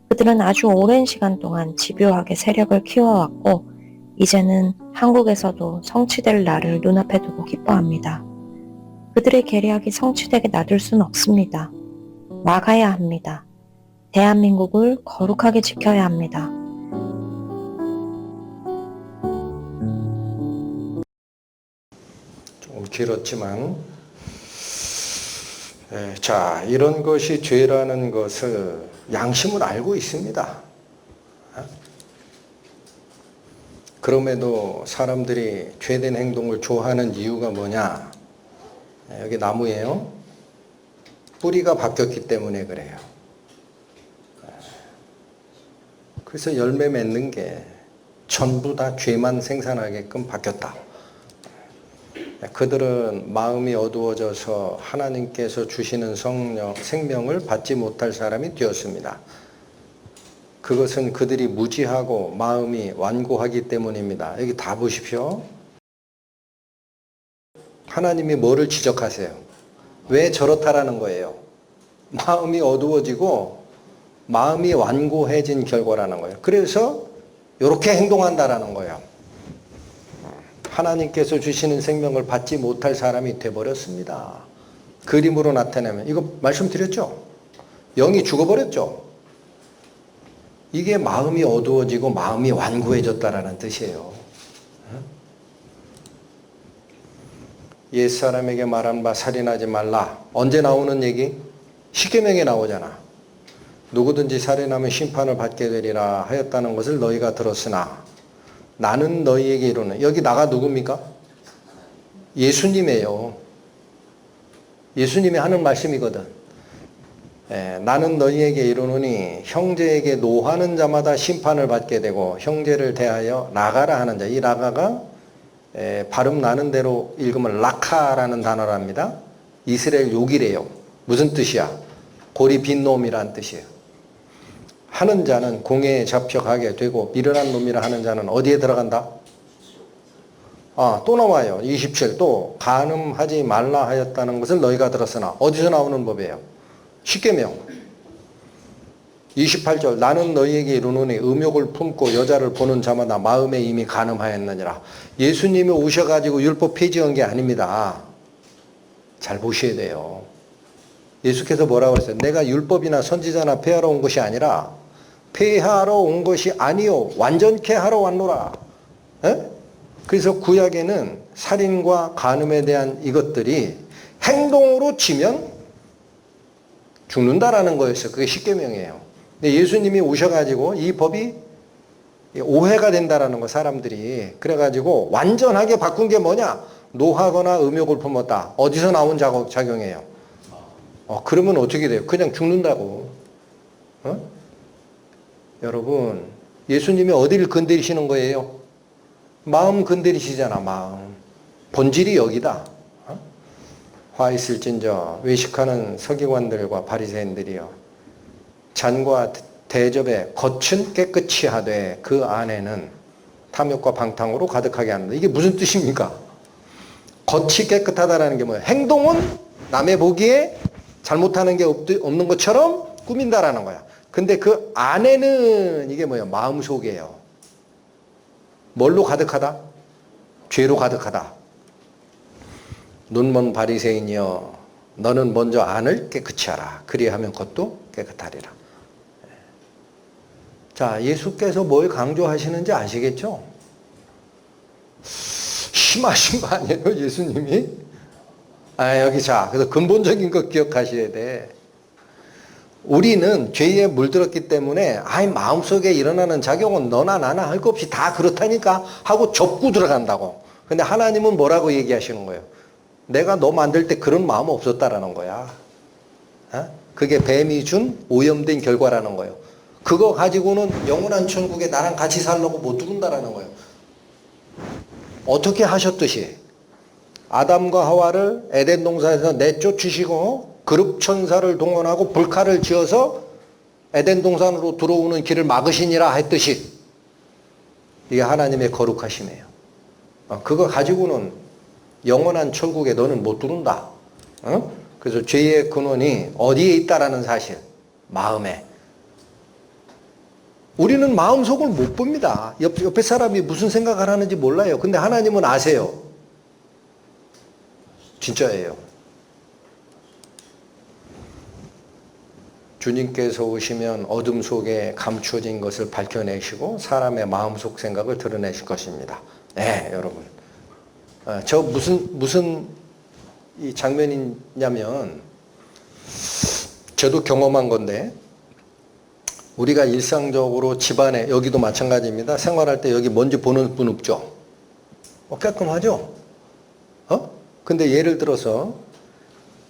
그들은 아주 오랜 시간 동안 집요하게 세력을 키워왔고 이제는 한국에서도 성취될 날을 눈앞에 두고 기뻐합니다. 그들의 계략이 성취되게 놔둘 순 없습니다. 막아야 합니다. 대한민국을 거룩하게 지켜야 합니다. 조금 길었지만 자, 이런 것이 죄라는 것을 양심은 알고 있습니다. 그럼에도 사람들이 죄된 행동을 좋아하는 이유가 뭐냐? 여기 나무예요. 뿌리가 바뀌었기 때문에 그래요. 그래서 열매 맺는 게 전부 다 죄만 생산하게끔 바뀌었다. 그들은 마음이 어두워져서 하나님께서 주시는 생명을 받지 못할 사람이 되었습니다. 그것은 그들이 무지하고 마음이 완고하기 때문입니다. 여기 다 보십시오. 하나님이 뭐를 지적하세요? 왜 저렇다라는 거예요? 마음이 어두워지고 마음이 완고해진 결과라는 거예요. 그래서 이렇게 행동한다라는 거예요. 하나님께서 주시는 생명을 받지 못할 사람이 돼버렸습니다. 그림으로 나타내면 이거 말씀드렸죠? 영이 죽어버렸죠? 이게 마음이 어두워지고 마음이 완고해졌다라는 뜻이에요. 옛사람에게 말한 바 살인하지 말라. 언제 나오는 얘기? 십계명에 나오잖아. 누구든지 살인하면 심판을 받게 되리라 하였다는 것을 너희가 들었으나 나는 너희에게 이르노니. 여기 나가 누굽니까? 예수님이에요. 예수님이 하는 말씀이거든. 나는 너희에게 이르노니 형제에게 노하는 자마다 심판을 받게 되고 형제를 대하여 라가라 하는 자. 이 라가가 발음 나는 대로 읽으면 라카라는 단어랍니다. 이스라엘 욕이래요. 무슨 뜻이야? 골이 빈 놈이란 뜻이에요. 하는 자는 공회에 잡혀가게 되고 미련한 놈이라 하는 자는 어디에 들어간다? 또 나와요. 27. 또 간음하지 말라 하였다는 것을 너희가 들었으나. 어디서 나오는 법이에요? 십계명. 28절. 나는 너희에게 이르노니 음욕을 품고 여자를 보는 자마다 마음에 이미 간음하였느니라. 예수님이 오셔가지고 율법 폐지한 게 아닙니다. 잘 보셔야 돼요. 예수께서 뭐라고 했어요? 내가 율법이나 선지자나 폐하러 온 것이 아니라 폐하러 온 것이 아니요 완전케 하러 왔노라. 그래서 구약에는 살인과 간음에 대한 이것들이 행동으로 치면 죽는다라는 거였어요. 그게 십계명이에요. 근데 예수님이 오셔가지고 이 법이 오해가 된다라는 거 사람들이. 그래가지고 완전하게 바꾼 게 뭐냐? 노하거나 음욕을 품었다. 어디서 나온 작용이에요? 그러면 어떻게 돼요? 그냥 죽는다고. 여러분, 예수님이 어디를 건드리시는 거예요? 마음 건드리시잖아, 마음. 본질이 여기다. 화 있을진저 외식하는 서기관들과 바리새인들이여 잔과 대접에 겉은 깨끗이 하되 그 안에는 탐욕과 방탕으로 가득하게 한다. 이게 무슨 뜻입니까? 겉이 깨끗하다라는 게 뭐예요? 행동은 남의 보기에 잘못하는 게 없는 것처럼 꾸민다라는 거야. 근데 그 안에는 이게 뭐예요? 마음속이에요. 뭘로 가득하다? 죄로 가득하다. 눈먼 바리새인이여 너는 먼저 안을 깨끗이 하라. 그리하면 겉도 깨끗하리라. 자, 예수께서 뭘 강조하시는지 아시겠죠? 심하신 거 아니에요, 예수님이? 여기 자, 그래서 근본적인 거 기억하셔야 돼. 우리는 죄에 물들었기 때문에 마음속에 일어나는 작용은 너나 나나 할 것 없이 다 그렇다니까 하고 접고 들어간다고. 근데 하나님은 뭐라고 얘기하시는 거예요? 내가 너 만들 때 그런 마음 없었다라는 거야. 그게 뱀이 준 오염된 결과라는 거예요. 그거 가지고는 영원한 천국에 나랑 같이 살려고 못 들어온다라는 거예요. 어떻게 하셨듯이 아담과 하와를 에덴 동산에서 내쫓으시고 그룹 천사를 동원하고 불칼을 지어서 에덴 동산으로 들어오는 길을 막으시니라 했듯이 이게 하나님의 거룩하심이에요. 그거 가지고는 영원한 천국에 너는 못 들어온다. 그래서 죄의 근원이 어디에 있다라는 사실, 마음에. 우리는 마음속을 못 봅니다. 옆에 사람이 무슨 생각을 하는지 몰라요. 근데 하나님은 아세요. 진짜예요. 주님께서 오시면 어둠 속에 감추어진 것을 밝혀내시고 사람의 마음속 생각을 드러내실 것입니다. 네, 여러분. 저 무슨 이 장면이냐면 저도 경험한 건데 우리가 일상적으로 집안에 여기도 마찬가지입니다. 생활할 때 여기 먼지 보는 분 없죠? 깔끔하죠? 근데 예를 들어서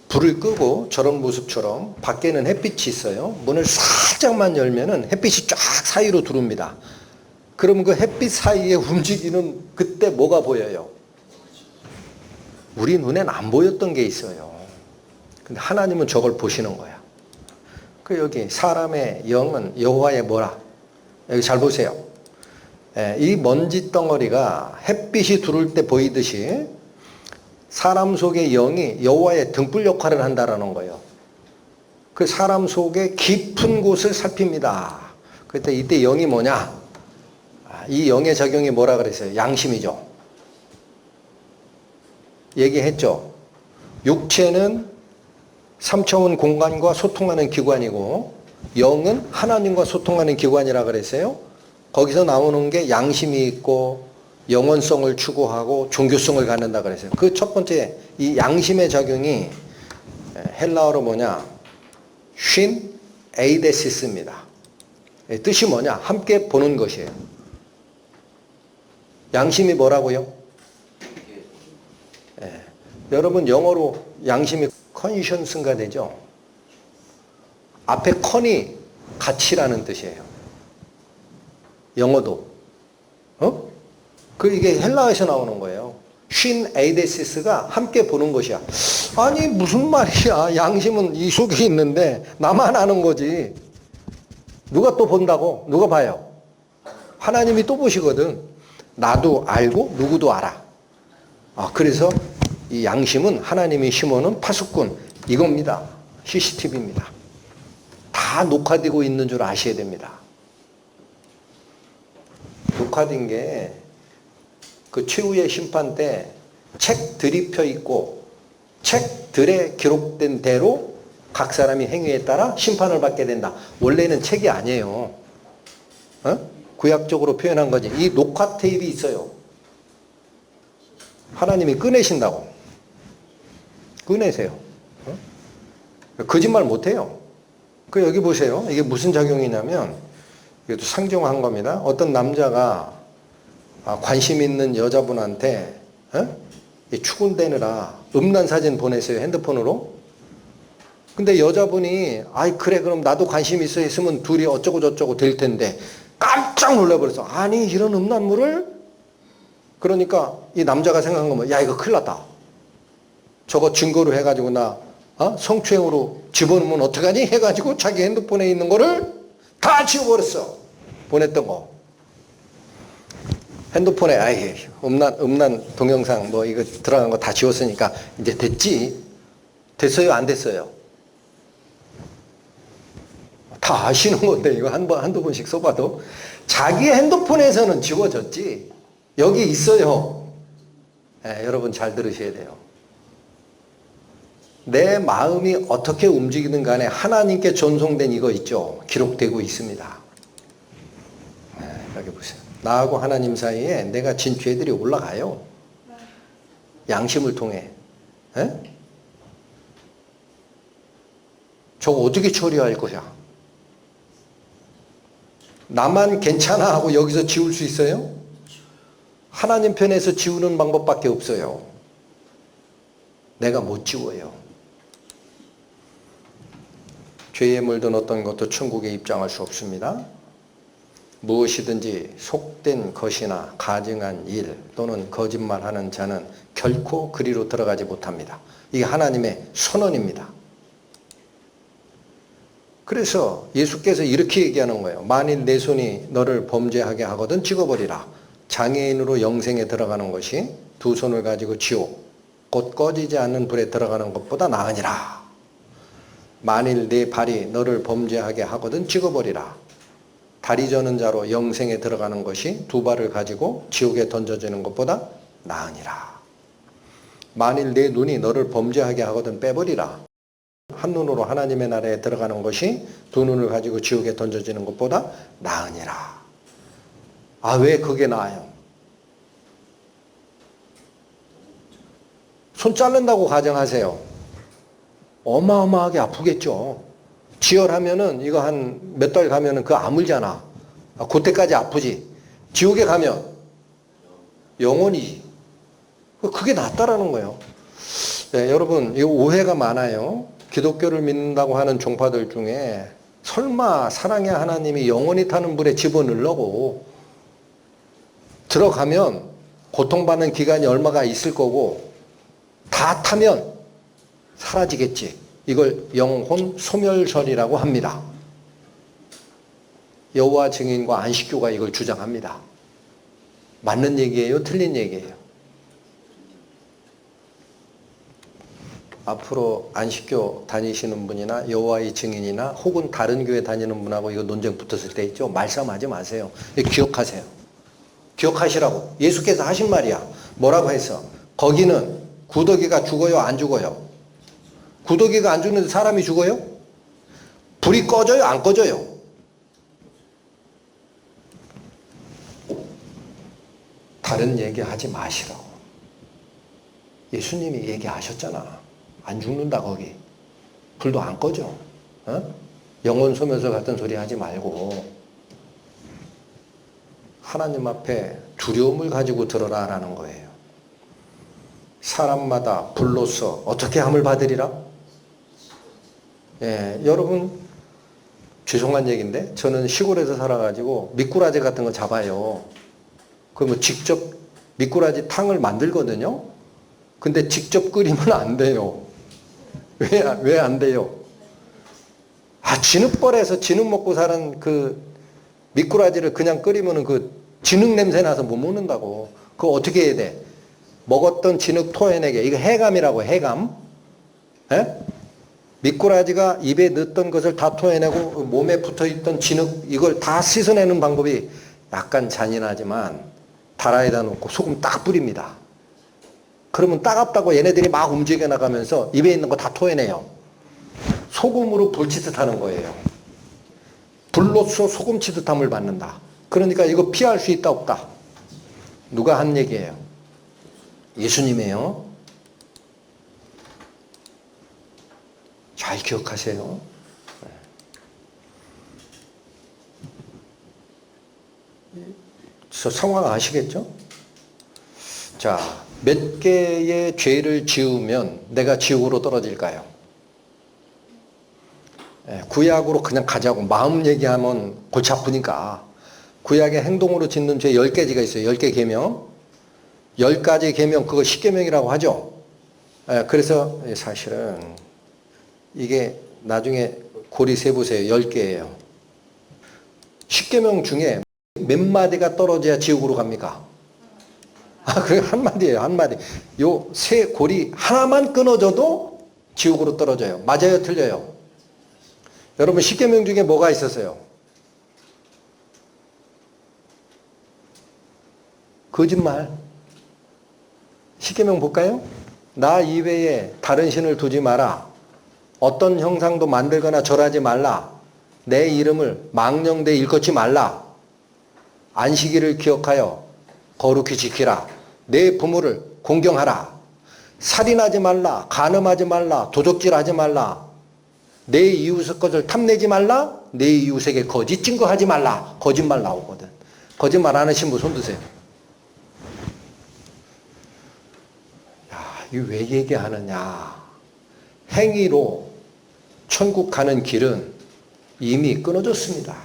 불을 끄고 저런 모습처럼 밖에는 햇빛이 있어요. 문을 살짝만 열면은 햇빛이 쫙 사이로 들어옵니다. 그러면 그 햇빛 사이에 움직이는 그때 뭐가 보여요? 우리 눈엔 안 보였던 게 있어요. 근데 하나님은 저걸 보시는 거야. 그 여기 사람의 영은 여호와의 뭐라? 여기 잘 보세요. 이 먼지 덩어리가 햇빛이 들어올 때 보이듯이 사람 속의 영이 여호와의 등불 역할을 한다라는 거예요. 그 사람 속의 깊은 곳을 살핍니다. 그때 이때 영이 뭐냐? 이 영의 작용이 뭐라 그랬어요? 양심이죠. 얘기했죠. 육체는 3차원 공간과 소통하는 기관이고 영은 하나님과 소통하는 기관이라 그랬어요. 거기서 나오는 게 양심이 있고 영원성을 추구하고 종교성을 갖는다 그랬어요. 그 첫 번째 이 양심의 작용이 헬라어로 뭐냐? 쉰 에이데시스입니다. 뜻이 뭐냐? 함께 보는 것이에요. 양심이 뭐라고요? 여러분 영어로 양심이 컨션스인가 되죠? 앞에 컨이 가치라는 뜻이에요. 영어도. 이게 헬라어에서 나오는 거예요. 쉰 에이데시스가 함께 보는 것이야. 아니 무슨 말이야. 양심은 이 속에 있는데 나만 아는 거지. 누가 또 본다고? 누가 봐요? 하나님이 또 보시거든. 나도 알고 누구도 알아. 그래서 이 양심은 하나님이 심어놓은 파수꾼 이겁니다. CCTV입니다. 다 녹화되고 있는 줄 아셔야 됩니다. 녹화된 게 그 최후의 심판 때 책들이 펴 있고 책들에 기록된 대로 각 사람이 행위에 따라 심판을 받게 된다. 원래는 책이 아니에요. 구약적으로 표현한 거지. 이 녹화 테이프가 있어요. 하나님이 꺼내신다고. 꺼내세요. 거짓말 못해요. 여기 보세요. 이게 무슨 작용이냐면 이것도 상정한 겁니다. 어떤 남자가 관심 있는 여자분한테 추근대느라 음란 사진 보내세요. 핸드폰으로. 근데 여자분이 그래 그럼 나도 관심 있어 했으면 둘이 어쩌고 저쩌고 될 텐데 깜짝 놀라버렸어. 아니 이런 음란물을? 그러니까 이 남자가 생각한 거면 야 이거 큰일 났다. 저거 증거로 해가지고 나 성추행으로 집어넣으면 어떡하니? 해가지고 자기 핸드폰에 있는 거를 다 지워버렸어. 보냈던 거. 핸드폰에 아이 음란 동영상 뭐 이거 들어간 거 다 지웠으니까 이제 됐지. 됐어요? 안 됐어요? 다 아시는 건데 이거 한두 번씩 써봐도 자기 핸드폰에서는 지워졌지. 여기 있어요. 여러분 잘 들으셔야 돼요. 내 마음이 어떻게 움직이든 간에 하나님께 전송된 이거 있죠. 기록되고 있습니다. 여기 보세요. 나하고 하나님 사이에 내가 진 죄들이 올라가요. 양심을 통해. 저거 어떻게 처리할 거야? 나만 괜찮아 하고 여기서 지울 수 있어요? 하나님 편에서 지우는 방법밖에 없어요. 내가 못 지워요. 죄에 물든 어떤 것도 천국에 입장할 수 없습니다. 무엇이든지 속된 것이나 가증한 일 또는 거짓말하는 자는 결코 그리로 들어가지 못합니다. 이게 하나님의 선언입니다. 그래서 예수께서 이렇게 얘기하는 거예요. 만일 내 손이 너를 범죄하게 하거든 찍어버리라. 장애인으로 영생에 들어가는 것이 두 손을 가지고 지옥 곧 꺼지지 않는 불에 들어가는 것보다 나으니라. 만일 내 발이 너를 범죄하게 하거든 찍어버리라. 다리 저는 자로 영생에 들어가는 것이 두 발을 가지고 지옥에 던져지는 것보다 나으니라. 만일 내 눈이 너를 범죄하게 하거든 빼버리라. 한 눈으로 하나님의 나라에 들어가는 것이 두 눈을 가지고 지옥에 던져지는 것보다 나으니라. 아, 왜 그게 나아요? 손 자른다고 가정하세요. 어마어마하게 아프겠죠. 지혈하면은 이거 한 몇 달 가면은 그거 아물잖아. 그때까지 아프지. 지옥에 가면 영원히. 그게 낫다라는 거예요. 네, 여러분, 이 오해가 많아요. 기독교를 믿는다고 하는 종파들 중에 설마 사랑의 하나님이 영원히 타는 불에 집어넣으려고 들어가면 고통받는 기간이 얼마가 있을 거고 다 타면 사라지겠지. 이걸 영혼 소멸설이라고 합니다. 여호와 증인과 안식교가 이걸 주장합니다. 맞는 얘기예요? 틀린 얘기예요? 앞으로 안식교 다니시는 분이나 여호와의 증인이나 혹은 다른 교회 다니는 분하고 이거 논쟁 붙었을 때 있죠. 말싸움하지 마세요. 기억하세요. 기억하시라고. 예수께서 하신 말이야. 뭐라고 했어? 거기는 구더기가 죽어요? 안 죽어요? 구더기가 안 죽는데 사람이 죽어요? 불이 꺼져요? 안 꺼져요? 다른 얘기하지 마시라고. 예수님이 얘기하셨잖아. 안 죽는다 거기. 불도 안 꺼져. 영혼 소멸설 같은 소리 하지 말고 하나님 앞에 두려움을 가지고 들어라 라는 거예요. 사람마다 불로서 어떻게 함을 받으리라? 예, 여러분 죄송한 얘기인데 저는 시골에서 살아가지고 미꾸라지 같은 거 잡아요. 그러면 직접 미꾸라지 탕을 만들거든요. 근데 직접 끓이면 안 돼요. 왜 안 돼요? 진흙벌에서 진흙 먹고 사는 그 미꾸라지를 그냥 끓이면 그 진흙 냄새 나서 못 먹는다고. 그거 어떻게 해야 돼? 먹었던 진흙 토해내게. 이거 해감이라고, 해감. 에? 미꾸라지가 입에 넣었던 것을 다 토해내고 몸에 붙어있던 진흙 이걸 다 씻어내는 방법이 약간 잔인하지만 다라에다 놓고 소금 딱 뿌립니다. 그러면 따갑다고 얘네들이 막 움직여 나가면서 입에 있는 거 다 토해내요. 소금으로 불치듯하는 거예요. 불로써 소금치듯함을 받는다. 그러니까 이거 피할 수 있다 없다? 누가 한 얘기예요? 예수님이에요. 잘 기억하세요. 상황 아시겠죠? 자, 몇 개의 죄를 지으면 내가 지옥으로 떨어질까요? 구약으로 그냥 가자고. 마음 얘기하면 골치 아프니까 구약의 행동으로 짓는 죄 10가지가 있어요. 10개 계명. 10가지 계명, 그거 10계명이라고 하죠. 그래서 사실은 이게 나중에 고리 세보세요. 10개예요. 10계명 중에 몇 마디가 떨어져야 지옥으로 갑니까? 그래, 한 마디예요. 한 마디. 요 세 고리 하나만 끊어져도 지옥으로 떨어져요. 맞아요? 틀려요? 여러분 10계명 중에 뭐가 있었어요? 거짓말. 10계명 볼까요? 나 이외에 다른 신을 두지 마라. 어떤 형상도 만들거나 절하지 말라. 내 이름을 망령되이 일컫지 말라. 안식일을 기억하여 거룩히 지키라. 내 부모를 공경하라. 살인하지 말라. 간음하지 말라. 도적질하지 말라. 내 이웃의 것을 탐내지 말라. 내 이웃에게 거짓 증거하지 말라. 거짓말 나오거든. 거짓말 안 하신 분 손 드세요. 야, 이거 왜 얘기하느냐. 행위로 천국 가는 길은 이미 끊어졌습니다.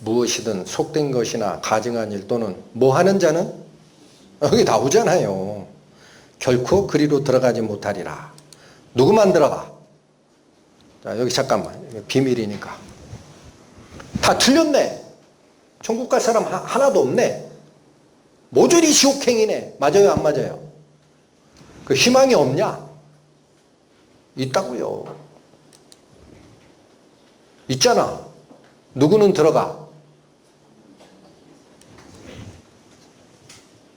무엇이든 속된 것이나 가증한 일 또는 뭐 하는 자는 여기 나오잖아요. 결코 그리로 들어가지 못하리라. 누구만 들어가? 자, 여기 잠깐만. 비밀이니까. 다 틀렸네. 천국 갈 사람 하나도 없네. 모조리 지옥행이네. 맞아요? 안 맞아요? 그 희망이 없냐? 있다고요. 있잖아. 누구는 들어가?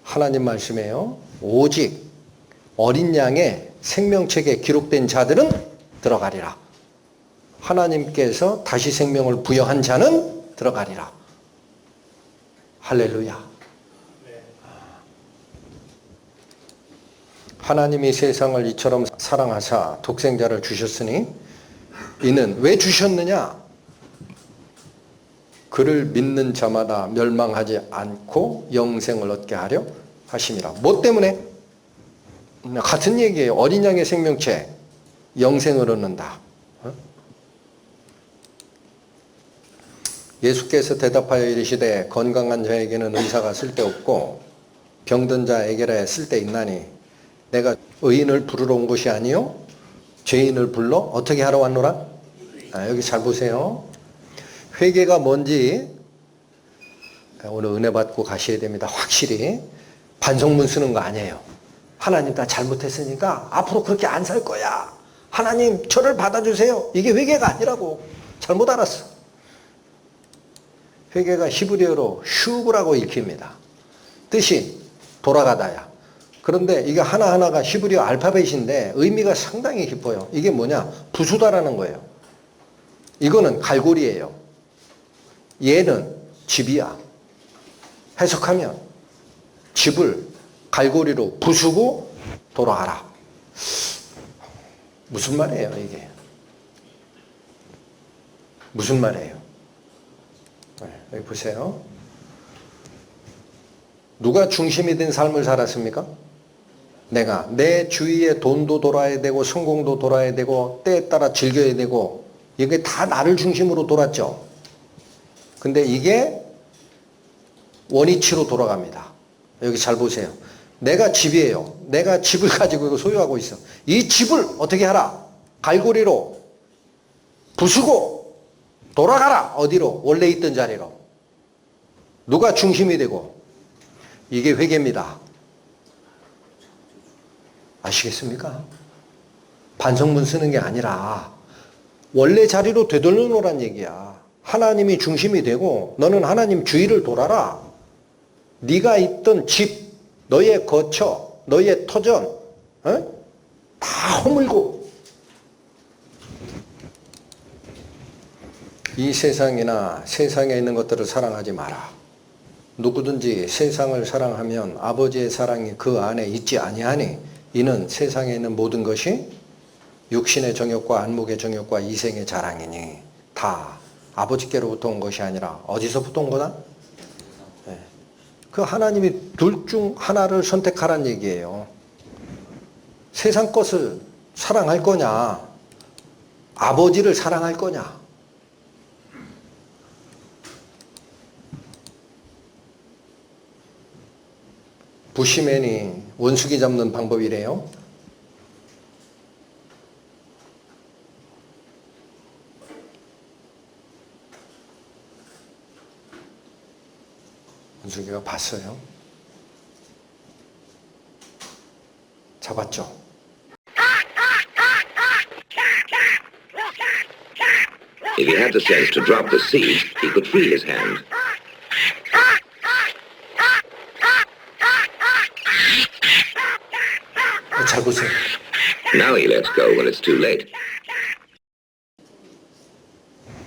하나님 말씀이에요. 오직 어린 양의 생명책에 기록된 자들은 들어가리라. 하나님께서 다시 생명을 부여한 자는 들어가리라. 할렐루야. 하나님이 세상을 이처럼 사랑하사 독생자를 주셨으니 이는 왜 주셨느냐? 그를 믿는 자마다 멸망하지 않고 영생을 얻게 하려 하심이라. 뭐 때문에? 같은 얘기예요. 어린 양의 생명체, 영생을 얻는다. 예수께서 대답하여 이르시되 건강한 자에게는 의사가 쓸데없고 병든 자에게라 쓸데있나니 내가 의인을 부르러 온 것이 아니요 죄인을 불러 어떻게 하러 왔노라? 여기 잘 보세요. 회개가 뭔지 오늘 은혜 받고 가셔야 됩니다. 확실히. 반성문 쓰는 거 아니에요. 하나님 나 잘못했으니까 앞으로 그렇게 안 살 거야. 하나님 저를 받아주세요. 이게 회개가 아니라고. 잘못 알았어. 회개가 히브리어로 슈브라고 읽힙니다. 뜻이 돌아가다야. 그런데 이게 하나하나가 히브리어 알파벳인데 의미가 상당히 깊어요. 이게 뭐냐? 부수다라는 거예요. 이거는 갈고리예요. 얘는 집이야. 해석하면 집을 갈고리로 부수고 돌아가라. 무슨 말이에요 이게? 무슨 말이에요? 여기 보세요. 누가 중심이 된 삶을 살았습니까? 내가 내 주위에 돈도 돌아야 되고 성공도 돌아야 되고 때에 따라 즐겨야 되고 이게 다 나를 중심으로 돌았죠. 근데 이게 원위치로 돌아갑니다. 여기 잘 보세요. 내가 집이에요. 내가 집을 가지고 소유하고 있어. 이 집을 어떻게 하라? 갈고리로 부수고 돌아가라. 어디로? 원래 있던 자리로. 누가 중심이 되고? 이게 회개입니다. 아시겠습니까? 반성문 쓰는 게 아니라 원래 자리로 되돌려 놓으란 얘기야. 하나님이 중심이 되고 너는 하나님 주위를 돌아라. 네가 있던 집, 너의 거처, 너의 터전 다 허물고 이 세상이나 세상에 있는 것들을 사랑하지 마라. 누구든지 세상을 사랑하면 아버지의 사랑이 그 안에 있지 아니하니 이는 세상에 있는 모든 것이 육신의 정욕과 안목의 정욕과 이생의 자랑이니 다 아버지께로부터 온 것이 아니라 어디서부터 온 거다? 네. 그 하나님이 둘 중 하나를 선택하란 얘기예요. 세상 것을 사랑할 거냐? 아버지를 사랑할 거냐? 부시맨이 원숭이 잡는 방법이래요. 원숭이가 봤어요. 잡았죠. If he had the sense to drop the seed, he could free his hand. 잘 보세요. Now he lets go when it's too late.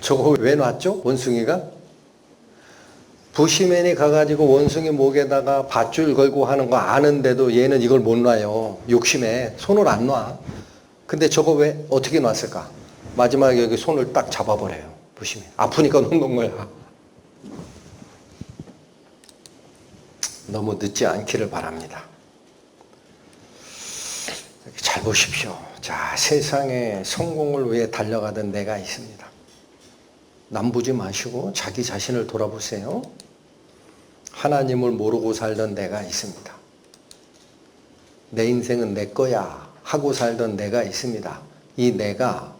저거 왜 놨죠? 원숭이가? 부시맨이 가가지고 원숭이 목에다가 밧줄 걸고 하는 거 아는데도 얘는 이걸 못 놔요. 욕심에 손을 안 놔. 근데 저거 왜 어떻게 놨을까? 마지막에 여기 손을 딱 잡아버려요. 부시맨. 아프니까 놓는 거야. 너무 늦지 않기를 바랍니다. 잘 보십시오. 자, 세상에 성공을 위해 달려가던 내가 있습니다. 남보지 마시고 자기 자신을 돌아보세요. 하나님을 모르고 살던 내가 있습니다. 내 인생은 내 거야 하고 살던 내가 있습니다. 이 내가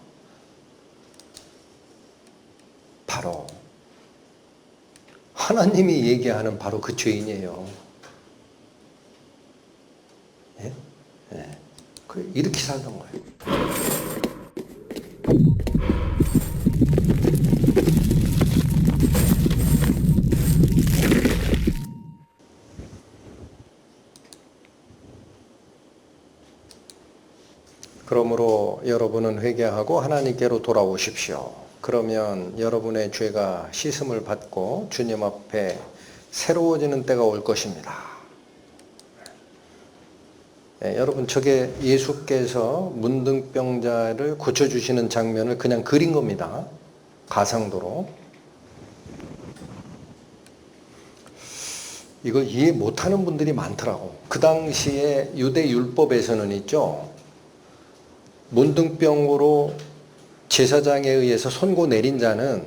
바로 하나님이 얘기하는 바로 그 죄인이에요. 예? 예. 이렇게 살던 거예요. 그러므로 여러분은 회개하고 하나님께로 돌아오십시오. 그러면 여러분의 죄가 씻음을 받고 주님 앞에 새로워지는 때가 올 것입니다. 예, 여러분 저게 예수께서 문둥병자를 고쳐주시는 장면을 그냥 그린 겁니다. 가상도로. 이걸 이해 못하는 분들이 많더라고. 그 당시에 유대 율법에서는 있죠. 문둥병으로 제사장에 의해서 선고 내린 자는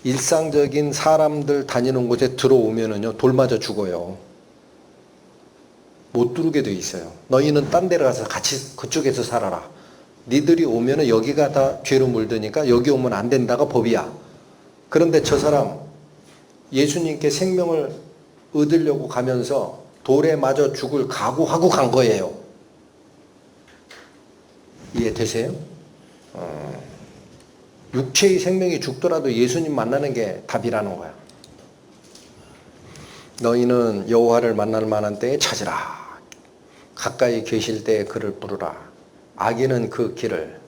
일상적인 사람들 다니는 곳에 들어오면은요, 돌 맞아 죽어요. 못 들어오게 돼 있어요. 너희는 딴 데로 가서 같이 그쪽에서 살아라. 니들이 오면은 여기가 다 죄로 물드니까 여기 오면 안 된다가 법이야. 그런데 저 사람 예수님께 생명을 얻으려고 가면서 돌에 맞아 죽을 각오하고 간 거예요. 이해되세요? 육체의 생명이 죽더라도 예수님 만나는 게 답이라는 거야. 너희는 여호와를 만날 만한 때에 찾으라. 가까이 계실 때에 그를 부르라. 악인은 그 길을,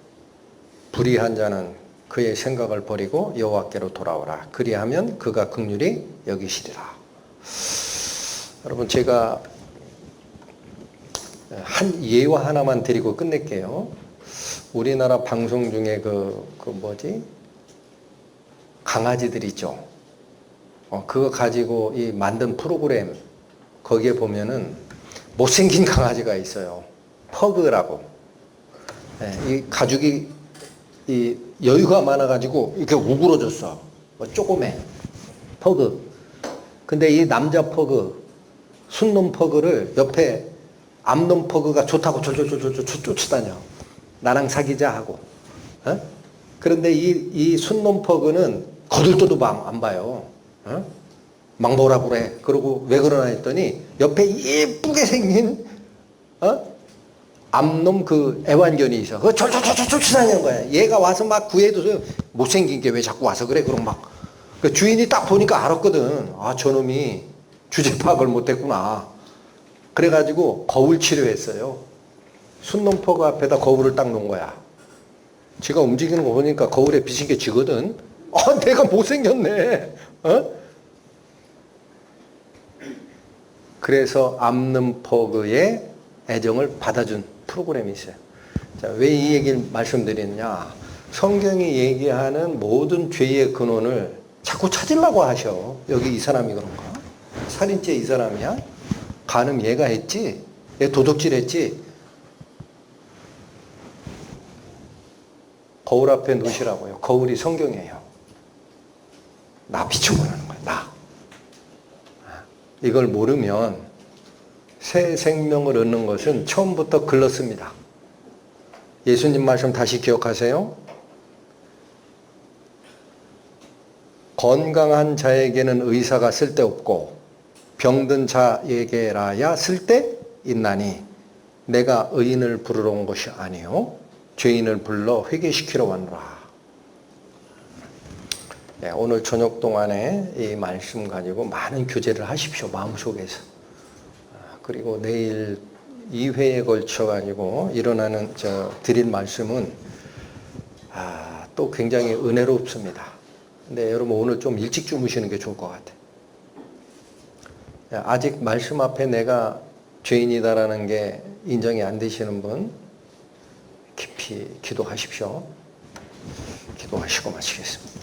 불의한 자는 그의 생각을 버리고 여호와께로 돌아오라. 그리하면 그가 긍휼히 여기시리라. 여러분 제가 한 예화 하나만 드리고 끝낼게요. 우리나라 방송 중에 강아지들 있죠. 그거 가지고 이 만든 프로그램 거기에 보면은 못생긴 강아지가 있어요. 퍼그라고. 이 가죽이 이 여유가 많아가지고 이렇게 우그러졌어. 조그매. 퍼그. 근데 이 남자 퍼그, 순놈 퍼그를 옆에 암놈 퍼그가 좋다고 졸졸졸졸 쫓아다녀. 나랑 사귀자 하고. 그런데 이 순놈 퍼그는 거들떠도 안 봐요. 망보라 그래. 그러고 왜 그러나 했더니 옆에 예쁘게 생긴 암놈 그 애완견이 있어. 그거 졸졸졸졸 쫓아다니는 거야. 얘가 와서 막 구해도 못생긴 게 왜 자꾸 와서 그래. 그럼 막 그 주인이 딱 보니까 알았거든. 아, 저놈이 주제 파악을 못했구나. 그래가지고 거울 치료했어요. 순놈 퍼그 앞에다 거울을 딱 놓은 거야. 지가 움직이는 거 보니까 거울에 비친 게 지거든. 내가 못생겼네. 그래서 암놈 퍼그의 애정을 받아준 프로그램이 있어요. 자, 왜 이 얘기를 말씀드리느냐. 성경이 얘기하는 모든 죄의 근원을 자꾸 찾으려고 하셔. 여기 이 사람이 그런가? 살인죄 이 사람이야? 간음 얘가 했지? 얘 도둑질 했지? 거울 앞에 놓으시라고요. 거울이 성경이에요. 나 비춰보라는 거야. 나. 이걸 모르면 새 생명을 얻는 것은 처음부터 글렀습니다. 예수님 말씀 다시 기억하세요. 건강한 자에게는 의사가 쓸데없고 병든 자에게라야 쓸데있나니 내가 의인을 부르러 온 것이 아니요 죄인을 불러 회개시키러 왔노라. 네, 오늘 저녁 동안에 이 말씀 가지고 많은 교제를 하십시오. 마음속에서. 그리고 내일 2회에 걸쳐 가지고 일어나는 드릴 말씀은 또 굉장히 은혜롭습니다. 근데 여러분 오늘 좀 일찍 주무시는 게 좋을 것 같아요. 아직 말씀 앞에 내가 죄인이다라는 게 인정이 안 되시는 분 깊이 기도하십시오. 기도하시고 마치겠습니다.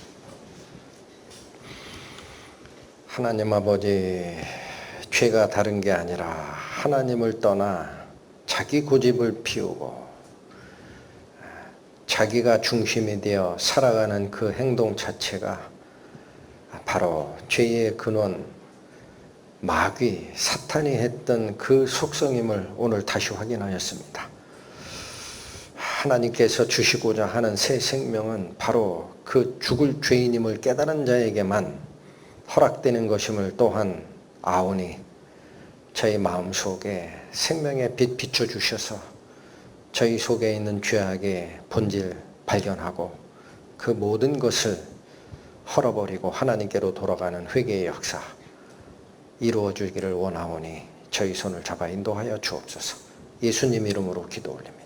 하나님 아버지, 죄가 다른 게 아니라 하나님을 떠나 자기 고집을 피우고 자기가 중심이 되어 살아가는 그 행동 자체가 바로 죄의 근원, 마귀, 사탄이 했던 그 속성임을 오늘 다시 확인하였습니다. 하나님께서 주시고자 하는 새 생명은 바로 그 죽을 죄인임을 깨달은 자에게만 허락되는 것임을 또한 아오니 저희 마음속에 생명의 빛 비춰주셔서 저희 속에 있는 죄악의 본질 발견하고 그 모든 것을 헐어버리고 하나님께로 돌아가는 회개의 역사 이루어 주기를 원하오니 저희 손을 잡아 인도하여 주옵소서. 예수님 이름으로 기도 올립니다.